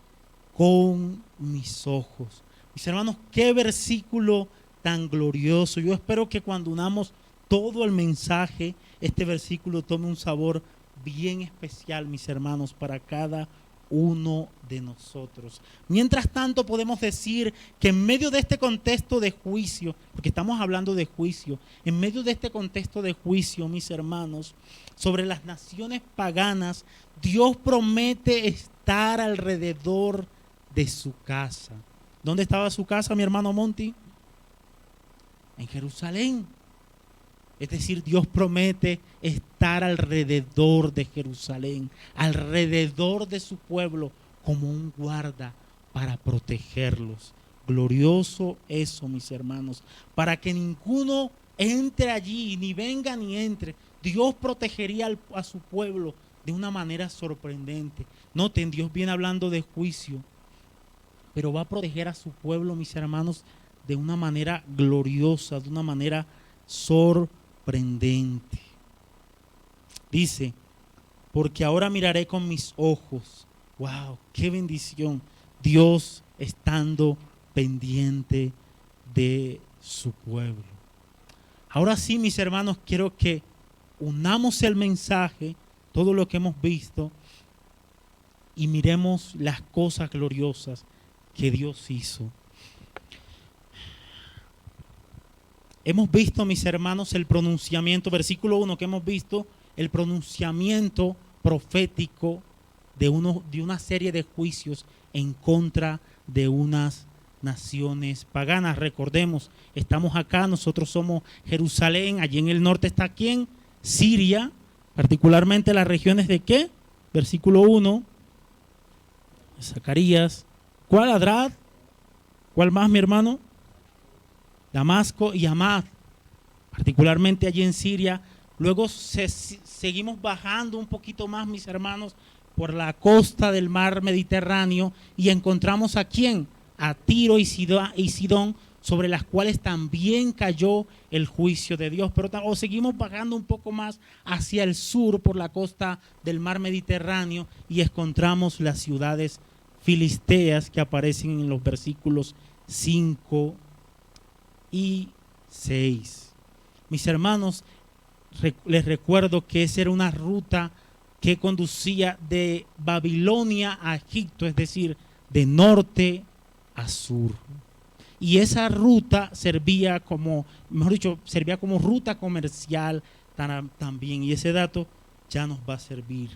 con mis ojos. Mis hermanos, qué versículo tan glorioso. Yo espero que cuando unamos todo el mensaje, este versículo tome un sabor bien especial, mis hermanos, para cada uno de nosotros. Mientras tanto, podemos decir que en medio de este contexto de juicio, porque estamos hablando de juicio, en medio de este contexto de juicio, mis hermanos, sobre las naciones paganas, Dios promete estar alrededor de su casa. ¿Dónde estaba su casa, mi hermano Monty? En Jerusalén. Es decir, Dios promete estar alrededor de Jerusalén, alrededor de su pueblo, como un guarda para protegerlos. Glorioso eso, mis hermanos, para que ninguno entre allí, ni venga ni entre. Dios protegería a su pueblo de una manera sorprendente. Noten, Dios viene hablando de juicio, pero va a proteger a su pueblo, mis hermanos, de una manera gloriosa, de una manera sorprendente. Dice, porque ahora miraré con mis ojos. ¡Wow! ¡Qué bendición! Dios estando pendiente de su pueblo. Ahora sí, mis hermanos, quiero que unamos el mensaje, todo lo que hemos visto, y miremos las cosas gloriosas que Dios hizo. Hemos visto, mis hermanos, el pronunciamiento, versículo 1 que hemos visto, el pronunciamiento profético de una serie de juicios en contra de unas naciones paganas. Recordemos, estamos acá, nosotros somos Jerusalén, allí en el norte está ¿quién? Siria, particularmente las regiones de ¿qué? Versículo 1, Zacarías. ¿Cuál? Adrat. ¿Cuál más, mi hermano? Damasco y Hamad, particularmente allí en Siria. Luego seguimos bajando un poquito más, mis hermanos, por la costa del mar Mediterráneo y encontramos ¿a quién? A Tiro y Sidón, sobre las cuales también cayó el juicio de Dios. Pero seguimos bajando un poco más hacia el sur por la costa del mar Mediterráneo y encontramos las ciudades filisteas que aparecen en los versículos 5 y 6. Mis hermanos, les recuerdo que esa era una ruta que conducía de Babilonia a Egipto, es decir, de norte a sur. Y esa ruta servía como, mejor dicho, servía como ruta comercial también. Y ese dato ya nos va a servir.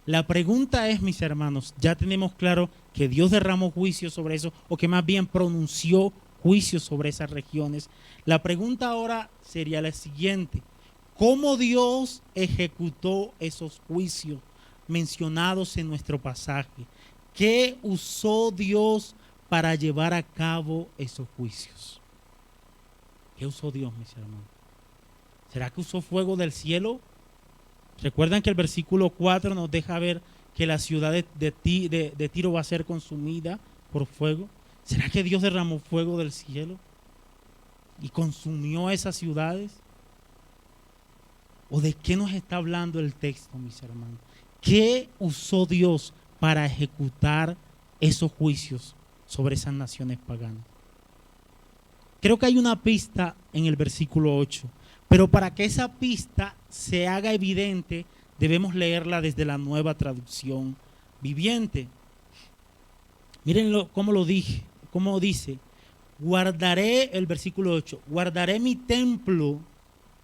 La pregunta es, mis hermanos, ya tenemos claro que Dios derramó juicio sobre eso, o que más bien pronunció juicio sobre esas regiones. La pregunta ahora sería la siguiente: ¿cómo Dios ejecutó esos juicios mencionados en nuestro pasaje? ¿Qué usó Dios para llevar a cabo esos juicios? ¿Qué usó Dios, mis hermanos? ¿Será que usó fuego del cielo? Recuerdan que el versículo 4 nos deja ver que la ciudad de Tiro va a ser consumida por fuego. ¿Será que Dios derramó fuego del cielo y consumió esas ciudades? ¿O de qué nos está hablando el texto, mis hermanos? ¿Qué usó Dios para ejecutar esos juicios sobre esas naciones paganas? Creo que hay una pista en el versículo 8, pero para que esa pista se haga evidente, debemos leerla desde la Nueva Traducción Viviente. Mírenlo cómo lo dije, cómo dice: guardaré, el versículo 8, guardaré mi templo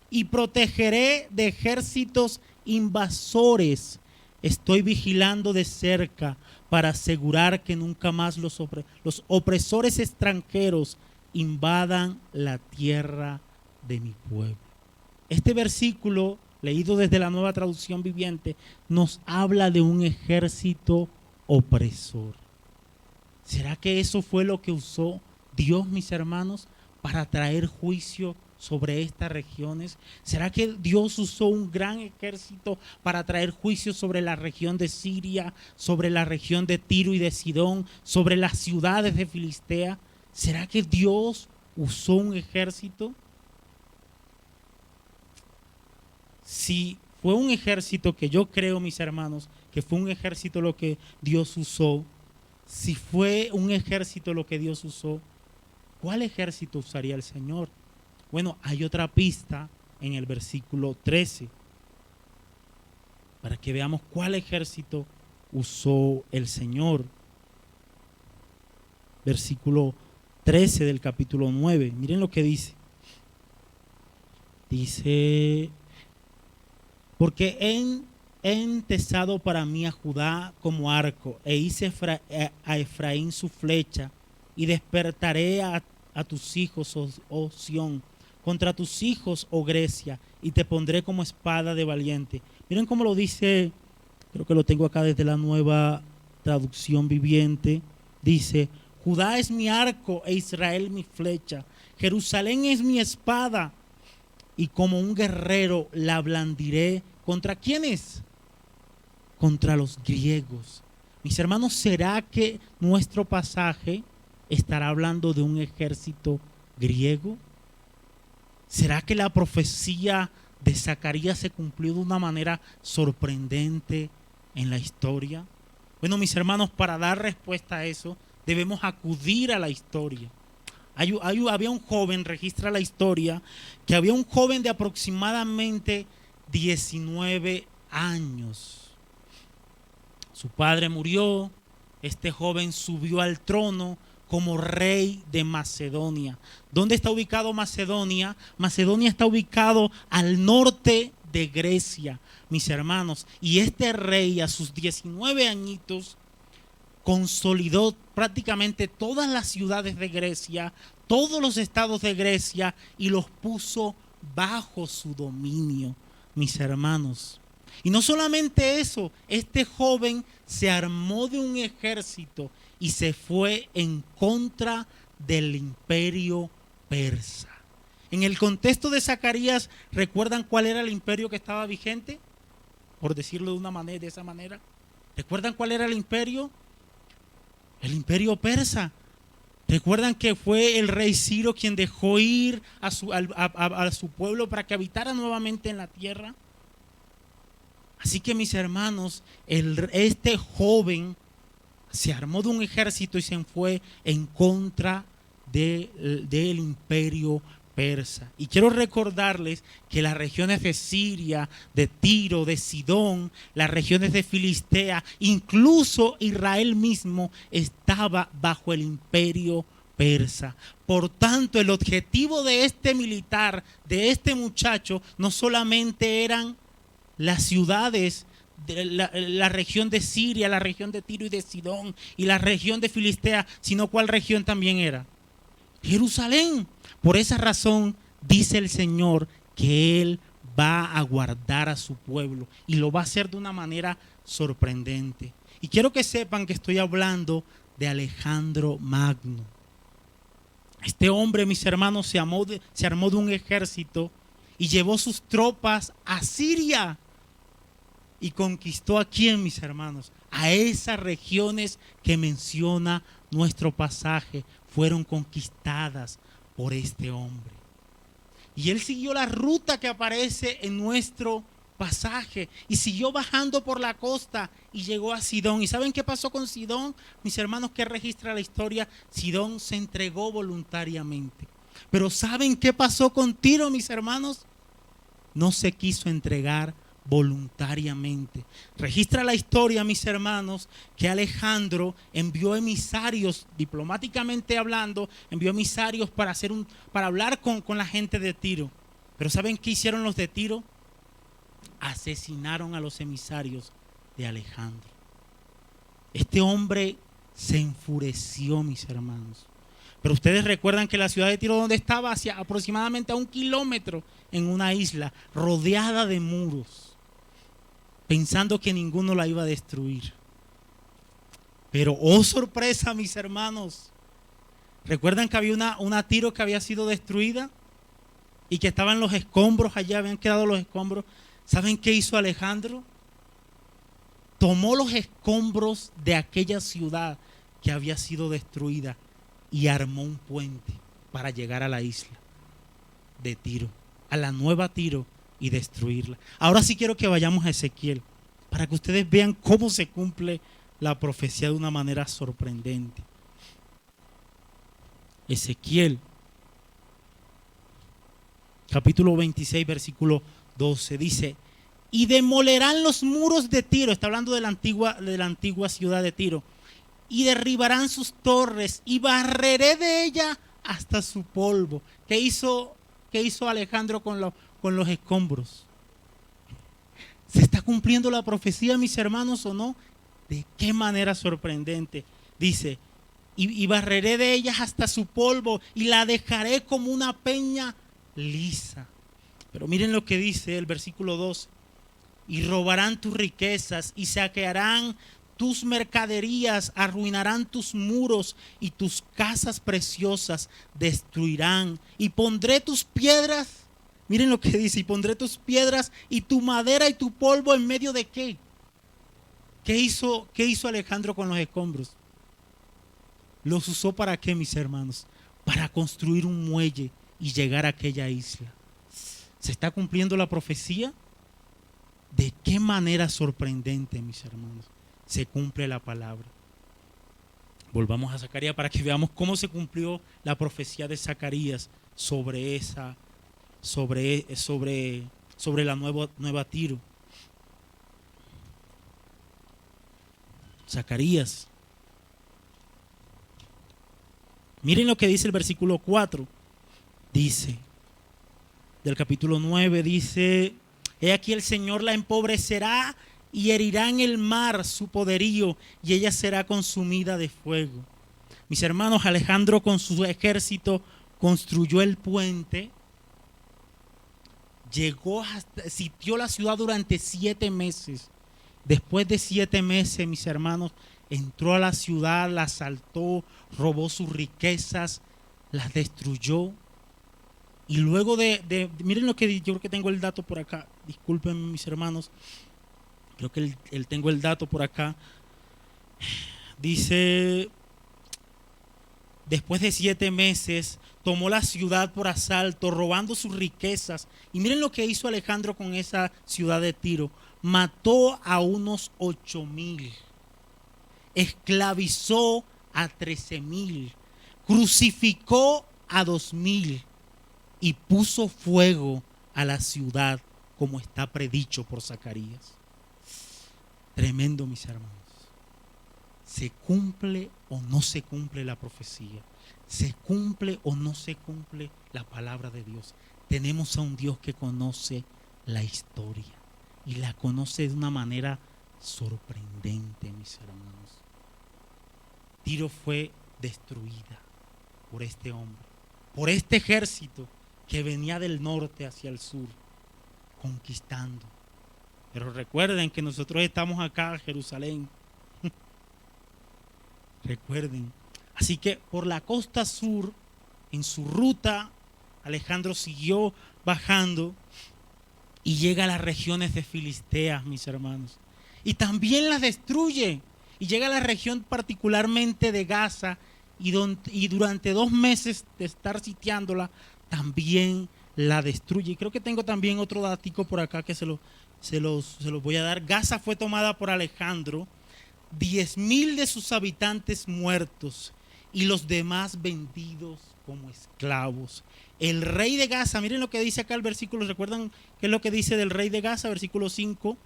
y protegeré de ejércitos invasores. Estoy vigilando de cerca para asegurar que nunca más los opresores extranjeros invadan la tierra de mi pueblo. Este versículo, leído desde la Nueva Traducción Viviente, nos habla de un ejército opresor. ¿Será que eso fue lo que usó Dios, mis hermanos, para traer juicio sobre estas regiones? ¿Será que Dios usó un gran ejército para traer juicio sobre la región de Siria, sobre la región de Tiro y de Sidón, sobre las ciudades de Filistea? ¿Será que Dios usó un ejército? Si fue un ejército, que yo creo, mis hermanos, que fue un ejército lo que Dios usó, si fue un ejército lo que Dios usó, ¿cuál ejército usaría el Señor? Bueno, hay otra pista en el versículo 13 para que veamos cuál ejército usó el Señor. Versículo 13 del capítulo 9. Miren lo que dice. Dice: porque he entesado para mí a Judá como arco, e hice a Efraín su flecha, y despertaré a tus hijos, oh Sión, contra tus hijos, oh Grecia, y te pondré como espada de valiente. Miren cómo lo dice, creo que lo tengo acá desde la Nueva Traducción Viviente. Dice: Judá es mi arco e Israel mi flecha, Jerusalén es mi espada, y como un guerrero la blandiré. ¿Contra quiénes? Contra los griegos. Mis hermanos, ¿será que nuestro pasaje estará hablando de un ejército griego? ¿Será que la profecía de Zacarías se cumplió de una manera sorprendente en la historia? Bueno, mis hermanos, para dar respuesta a eso, debemos acudir a la historia. Había un joven, registra la historia, que había un joven de aproximadamente 19 años. Su padre murió, este joven subió al trono como rey de Macedonia. ¿Dónde está ubicado Macedonia? Macedonia está ubicado al norte de Grecia, mis hermanos. Y este rey a sus 19 añitos consolidó prácticamente todas las ciudades de Grecia, todos los estados de Grecia, y los puso bajo su dominio, mis hermanos. Y no solamente eso, este joven se armó de un ejército y se fue en contra del imperio persa. En el contexto de Zacarías, ¿recuerdan cuál era el imperio que estaba vigente? Por decirlo de una manera, de esa manera. ¿Recuerdan cuál era el imperio? El imperio persa. ¿Recuerdan que fue el rey Ciro quien dejó ir a su pueblo para que habitara nuevamente en la tierra? Así que, mis hermanos, este joven se armó de un ejército y se fue en contra del imperio persa. Y quiero recordarles que las regiones de Siria, de Tiro, de Sidón, las regiones de Filistea, incluso Israel mismo estaba bajo el imperio persa. Por tanto, el objetivo de este militar, de este muchacho, no solamente eran las ciudades de la región de Siria, la región de Tiro y de Sidón y la región de Filistea, sino cuál región también era: Jerusalén. Por esa razón dice el Señor que Él va a guardar a su pueblo y lo va a hacer de una manera sorprendente. Y quiero que sepan que estoy hablando de Alejandro Magno. Este hombre, mis hermanos, se armó de un ejército y llevó sus tropas a Siria. Y conquistó ¿a quién, mis hermanos? A esas regiones que menciona nuestro pasaje. Fueron conquistadas por este hombre. Y él siguió la ruta que aparece en nuestro pasaje y siguió bajando por la costa y llegó a Sidón. ¿Y saben qué pasó con Sidón? Mis hermanos, que registra la historia, Sidón se entregó voluntariamente. Pero ¿saben qué pasó con Tiro, mis hermanos? No se quiso entregar voluntariamente. Registra la historia, mis hermanos, que Alejandro envió emisarios, diplomáticamente hablando, envió emisarios para hablar con la gente de Tiro. Pero ¿saben qué hicieron los de Tiro? Asesinaron a los emisarios de Alejandro. Este hombre se enfureció, mis hermanos. Pero ustedes recuerdan que la ciudad de Tiro, donde estaba, hacia aproximadamente a 1 kilómetro en una isla rodeada de muros, pensando que ninguno la iba a destruir. Pero oh sorpresa, mis hermanos, ¿recuerdan que había una Tiro que había sido destruida y que estaban los escombros allá, habían quedado los escombros? ¿Saben qué hizo Alejandro? Tomó los escombros de aquella ciudad que había sido destruida y armó un puente para llegar a la isla de Tiro, a la nueva Tiro, y destruirla. Ahora sí quiero que vayamos a Ezequiel para que ustedes vean cómo se cumple la profecía de una manera sorprendente. Ezequiel, capítulo 26, versículo 12, dice: y demolerán los muros de Tiro. Está hablando de la antigua ciudad de Tiro. Y derribarán sus torres y barreré de ella hasta su polvo. ¿Qué hizo Alejandro con los escombros? ¿Se está cumpliendo la profecía, mis hermanos, o no? ¿De qué manera sorprendente? Dice: y barreré de ellas hasta su polvo y la dejaré como una peña lisa. Pero miren lo que dice el versículo 2: y robarán tus riquezas y saquearán tus mercaderías, arruinarán tus muros y tus casas preciosas destruirán. Y pondré tus piedras, miren lo que dice, y pondré tus piedras y tu madera y tu polvo en medio de ¿qué? ¿Qué hizo Alejandro con los escombros? ¿Los usó para qué, mis hermanos? Para construir un muelle y llegar a aquella isla. ¿Se está cumpliendo la profecía? ¿De qué manera sorprendente, mis hermanos, se cumple la palabra? Volvamos a Zacarías para que veamos cómo se cumplió la profecía de Zacarías sobre la nueva Tiro. Zacarías. Miren lo que dice el versículo 4. Dice, del capítulo 9, dice: he aquí el Señor la empobrecerá y herirá en el mar su poderío, y ella será consumida de fuego. Mis hermanos, Alejandro con su ejército construyó el puente, sitió la ciudad durante 7 meses. Después de 7 meses, mis hermanos, entró a la ciudad, la asaltó, robó sus riquezas, las destruyó. Y luego miren lo que yo creo que tengo el dato por acá. Disculpen, mis hermanos. Creo que tengo el dato por acá. Dice: después de 7 meses, tomó la ciudad por asalto, robando sus riquezas. Y miren lo que hizo Alejandro con esa ciudad de Tiro. Mató a unos 8,000. Esclavizó a 13,000. Crucificó a 2,000. Y puso fuego a la ciudad, como está predicho por Zacarías. Tremendo, mis hermanos. ¿Se cumple o no se cumple la profecía? ¿Se cumple o no se cumple la palabra de Dios? Tenemos a un Dios que conoce la historia y la conoce de una manera sorprendente, mis hermanos. Tiro fue destruida por este hombre, por este ejército que venía del norte hacia el sur, conquistando. Pero recuerden que nosotros estamos acá en Jerusalén. Recuerden. Así que por la costa sur, en su ruta, Alejandro siguió bajando y llega a las regiones de Filistea, mis hermanos. Y también las destruye. Y llega a la región particularmente de Gaza, y durante 2 meses de estar sitiándola, también la destruye. Y creo que tengo también otro datico por acá que se los voy a dar. Gaza fue tomada por Alejandro, 10,000 de sus habitantes muertos y los demás vendidos como esclavos. El rey de Gaza, miren lo que dice acá el versículo. ¿Recuerdan qué es lo que dice del rey de Gaza? Versículo 5.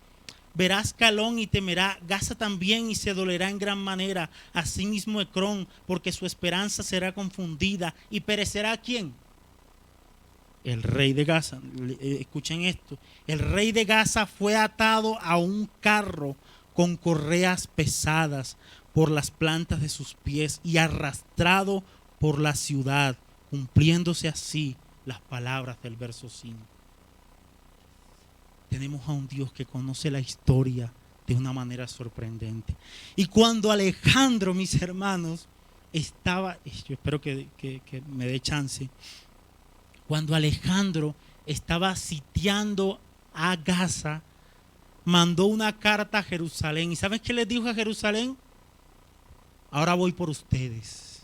Verás Calón y temerá, Gaza también, y se dolerá en gran manera. Asimismo Ecrón, porque su esperanza será confundida. ¿Y perecerá quién? El rey de Gaza. Escuchen esto. El rey de Gaza fue atado a un carro con correas pesadas por las plantas de sus pies y arrastrado por la ciudad, cumpliéndose así las palabras del verso 5. Tenemos a un Dios que conoce la historia de una manera sorprendente. Y cuando Alejandro, mis hermanos, estaba, yo espero que me dé chance, cuando Alejandro estaba sitiando a Gaza, mandó una carta a Jerusalén. ¿Y sabes qué les dijo a Jerusalén? Ahora voy por ustedes.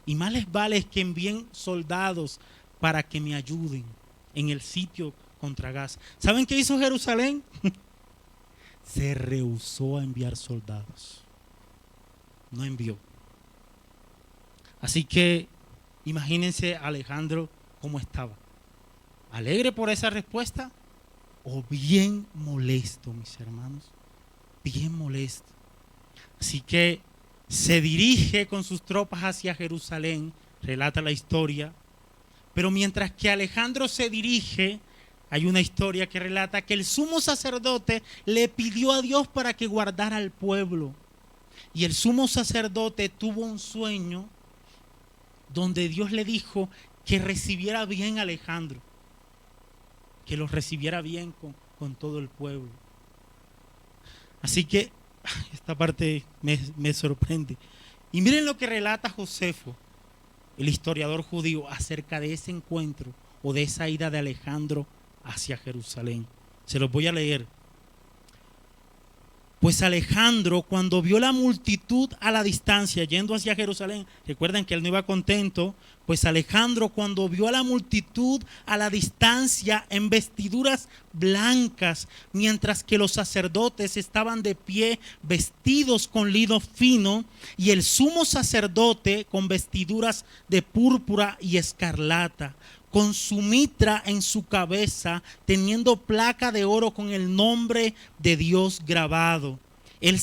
Y más les vale que envíen soldados para que me ayuden en el sitio contra Gaza. ¿Saben qué hizo Jerusalén? Se rehusó a enviar soldados. No envió. Así que imagínense a Alejandro cómo estaba. ¿Alegre por esa respuesta? ¿O bien molesto, mis hermanos? Bien molesto. Así que se dirige con sus tropas hacia Jerusalén, relata la historia. Pero mientras que Alejandro se dirige, hay una historia que relata que el sumo sacerdote le pidió a Dios para que guardara al pueblo. Y el sumo sacerdote tuvo un sueño donde Dios le dijo que recibiera bien a Alejandro, que lo recibiera bien con todo el pueblo. Así que esta parte me sorprende. Y miren lo que relata Josefo, el historiador judío, acerca de ese encuentro o de esa ida de Alejandro hacia Jerusalén. Se los voy a leer. Pues Alejandro, cuando vio la multitud multitud a la distancia, yendo hacia Jerusalén. Recuerden que él no iba contento. Pues Alejandro, cuando vio a la multitud a la distancia en vestiduras blancas, mientras que los sacerdotes estaban de pie vestidos con lino fino, y el sumo sacerdote con vestiduras de púrpura y escarlata, con su mitra en su cabeza, teniendo placa de oro con el nombre de Dios grabado. Él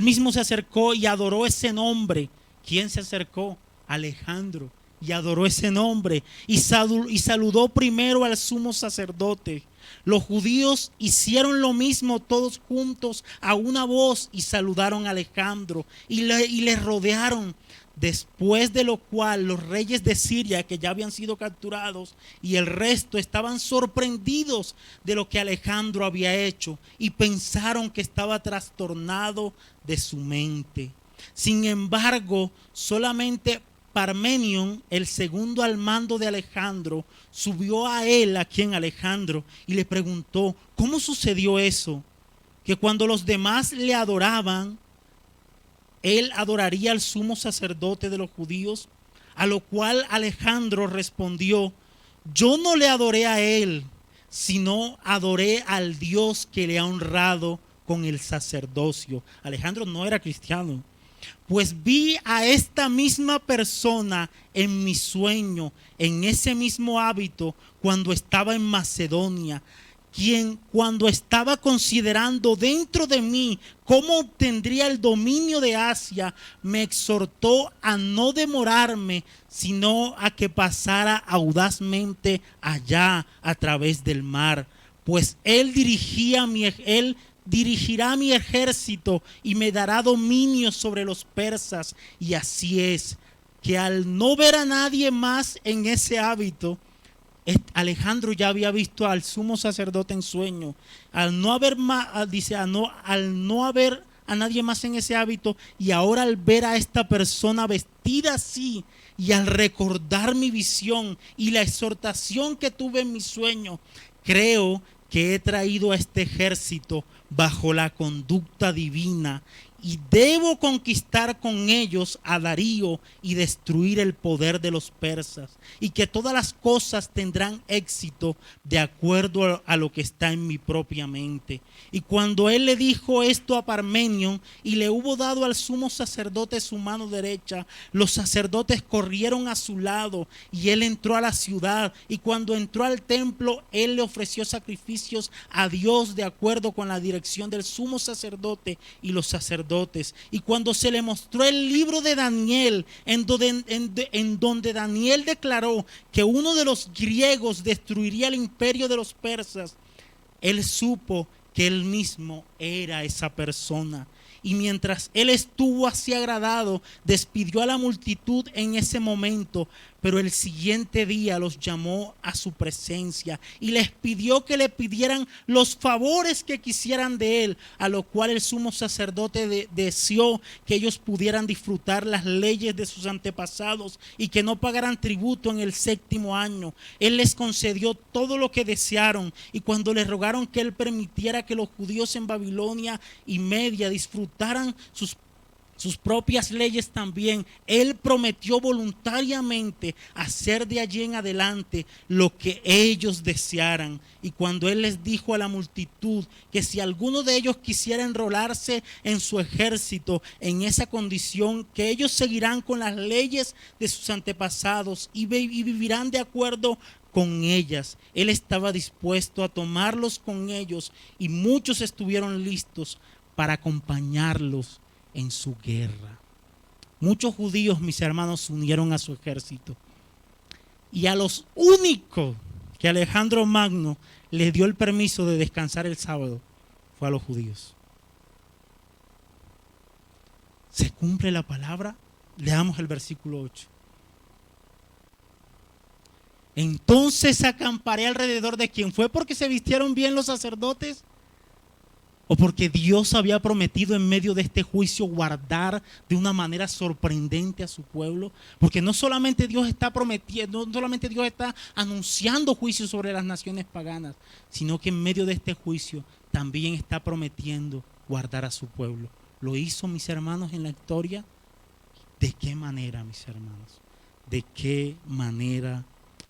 mismo se acercó y adoró ese nombre. ¿Quién se acercó? Alejandro. Y adoró ese nombre. Y saludó primero al sumo sacerdote. Los judíos hicieron lo mismo todos juntos a una voz y saludaron a Alejandro y le rodearon. Después de lo cual los reyes de Siria, que ya habían sido capturados, y el resto estaban sorprendidos de lo que Alejandro había hecho y pensaron que estaba trastornado de su mente. Sin embargo, solamente Parmenión, el segundo al mando de Alejandro, subió a él, a quien Alejandro, y le preguntó: ¿cómo sucedió eso? Que cuando los demás le adoraban, él adoraría al sumo sacerdote de los judíos. A lo cual Alejandro respondió: yo no le adoré a él, sino adoré al Dios que le ha honrado con el sacerdocio. Alejandro no era cristiano. Pues vi a esta misma persona en mi sueño, en ese mismo hábito, cuando estaba en Macedonia, quien, cuando estaba considerando dentro de mí cómo obtendría el dominio de Asia, me exhortó a no demorarme, sino a que pasara audazmente allá a través del mar, pues él dirigirá mi ejército y me dará dominio sobre los persas. Y así es, que al no ver a nadie más en ese hábito, Alejandro ya había visto al sumo sacerdote en sueño. Al no haber a nadie más en ese hábito, y ahora al ver a esta persona vestida así, y al recordar mi visión y la exhortación que tuve en mi sueño, creo que he traído a este ejército bajo la conducta divina y debo conquistar con ellos a Darío y destruir el poder de los persas, y que todas las cosas tendrán éxito de acuerdo a lo que está en mi propia mente. Y cuando él le dijo esto a Parmenión y le hubo dado al sumo sacerdote su mano derecha, los sacerdotes corrieron a su lado y él entró a la ciudad, y cuando entró al templo él le ofreció sacrificios a Dios de acuerdo con la dirección del sumo sacerdote y los sacerdotes. Y cuando se le mostró el libro de Daniel, en donde Daniel declaró que uno de los griegos destruiría el imperio de los persas, él supo que él mismo era esa persona. Y mientras él estuvo así agradado, despidió a la multitud en ese momento, pero el siguiente día los llamó a su presencia y les pidió que le pidieran los favores que quisieran de él, a lo cual el sumo sacerdote deseó que ellos pudieran disfrutar las leyes de sus antepasados y que no pagaran tributo en el 7º año. Él les concedió todo lo que desearon, y cuando le rogaron que él permitiera que los judíos en Babilonia y Media disfrutaran sus propias leyes también, él prometió voluntariamente hacer de allí en adelante lo que ellos desearan. Y cuando él les dijo a la multitud que si alguno de ellos quisiera enrolarse en su ejército en esa condición, que ellos seguirán con las leyes de sus antepasados y vivirán de acuerdo con ellas, él estaba dispuesto a tomarlos con ellos, y muchos estuvieron listos para acompañarlos en su guerra. Muchos judíos, mis hermanos, se unieron a su ejército, y a los únicos que Alejandro Magno les dio el permiso de descansar el sábado fue a los judíos. ¿Se cumple la palabra? Leamos el versículo 8. Entonces acamparé alrededor de quien fue porque se vistieron bien los sacerdotes. o porque Dios había prometido en medio de este juicio guardar de una manera sorprendente a su pueblo, porque no solamente Dios está prometiendo, no solamente Dios está anunciando juicio sobre las naciones paganas, sino que en medio de este juicio también está prometiendo guardar a su pueblo. ¿Lo hizo, mis hermanos, en la historia? ¿De qué manera, mis hermanos? ¿De qué manera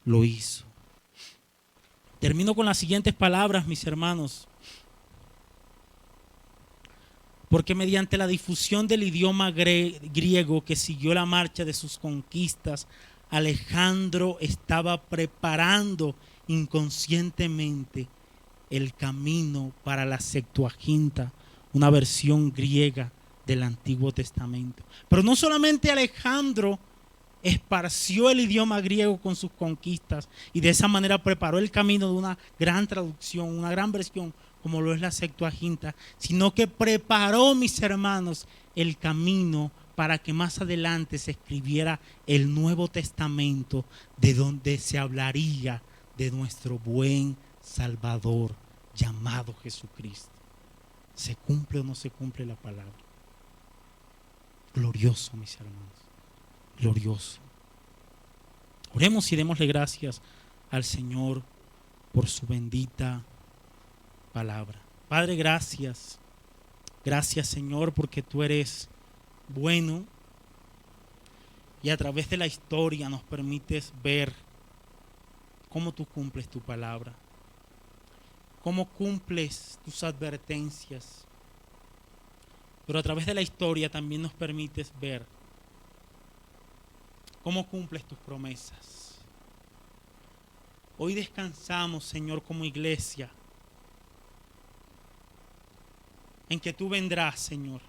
lo hizo? Termino con las siguientes palabras, mis hermanos. Porque mediante la difusión del idioma griego que siguió la marcha de sus conquistas, Alejandro estaba preparando inconscientemente el camino para la Septuaginta, una versión griega del Antiguo Testamento. Pero no solamente Alejandro esparció el idioma griego con sus conquistas y de esa manera preparó el camino de una gran traducción, una gran versión como lo es la Septuaginta, sino que preparó, mis hermanos, el camino para que más adelante se escribiera el Nuevo Testamento, de donde se hablaría de nuestro buen Salvador llamado Jesucristo. ¿Se cumple o no se cumple la palabra? Glorioso, mis hermanos, glorioso. Oremos y démosle gracias al Señor por su bendita palabra. Padre, gracias. Gracias, Señor, porque tú eres bueno y a través de la historia nos permites ver cómo tú cumples tu palabra, cómo cumples tus advertencias. Pero a través de la historia también nos permites ver cómo cumples tus promesas. Hoy descansamos, Señor, como iglesia, en que tú vendrás, Señor,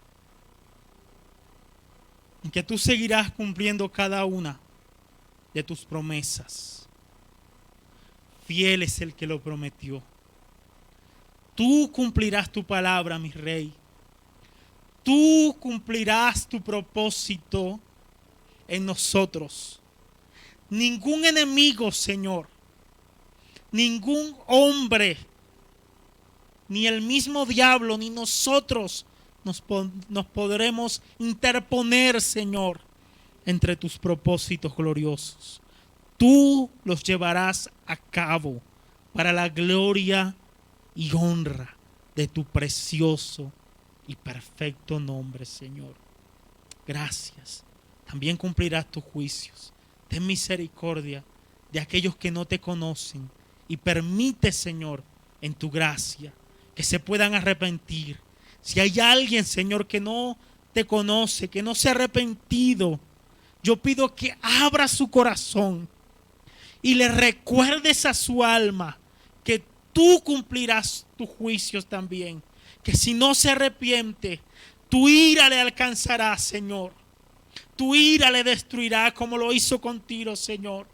en que tú seguirás cumpliendo cada una de tus promesas. Fiel es el que lo prometió. Tú cumplirás tu palabra, mi Rey. Tú cumplirás tu propósito en nosotros. Ningún enemigo, Señor, ningún hombre, ni el mismo diablo, ni nosotros nos podremos interponer, Señor, entre tus propósitos gloriosos. Tú los llevarás a cabo para la gloria y honra de tu precioso y perfecto nombre, Señor. Gracias. También cumplirás tus juicios. Ten misericordia de aquellos que no te conocen y permite, Señor, en tu gracia, que se puedan arrepentir. Si hay alguien, Señor, que no te conoce, que no se ha arrepentido, yo pido que abra su corazón y le recuerdes a su alma que tú cumplirás tus juicios también. Que si no se arrepiente, tu ira le alcanzará, Señor. Tu ira le destruirá como lo hizo con Tiro, Señor.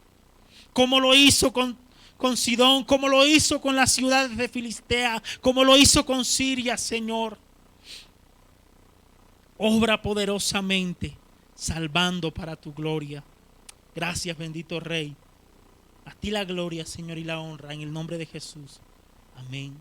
Como lo hizo con Sidón, como lo hizo con las ciudades de Filistea, como lo hizo con Siria, Señor. Obra poderosamente, salvando para tu gloria. Gracias, bendito Rey. A ti la gloria, Señor, y la honra en el nombre de Jesús. Amén.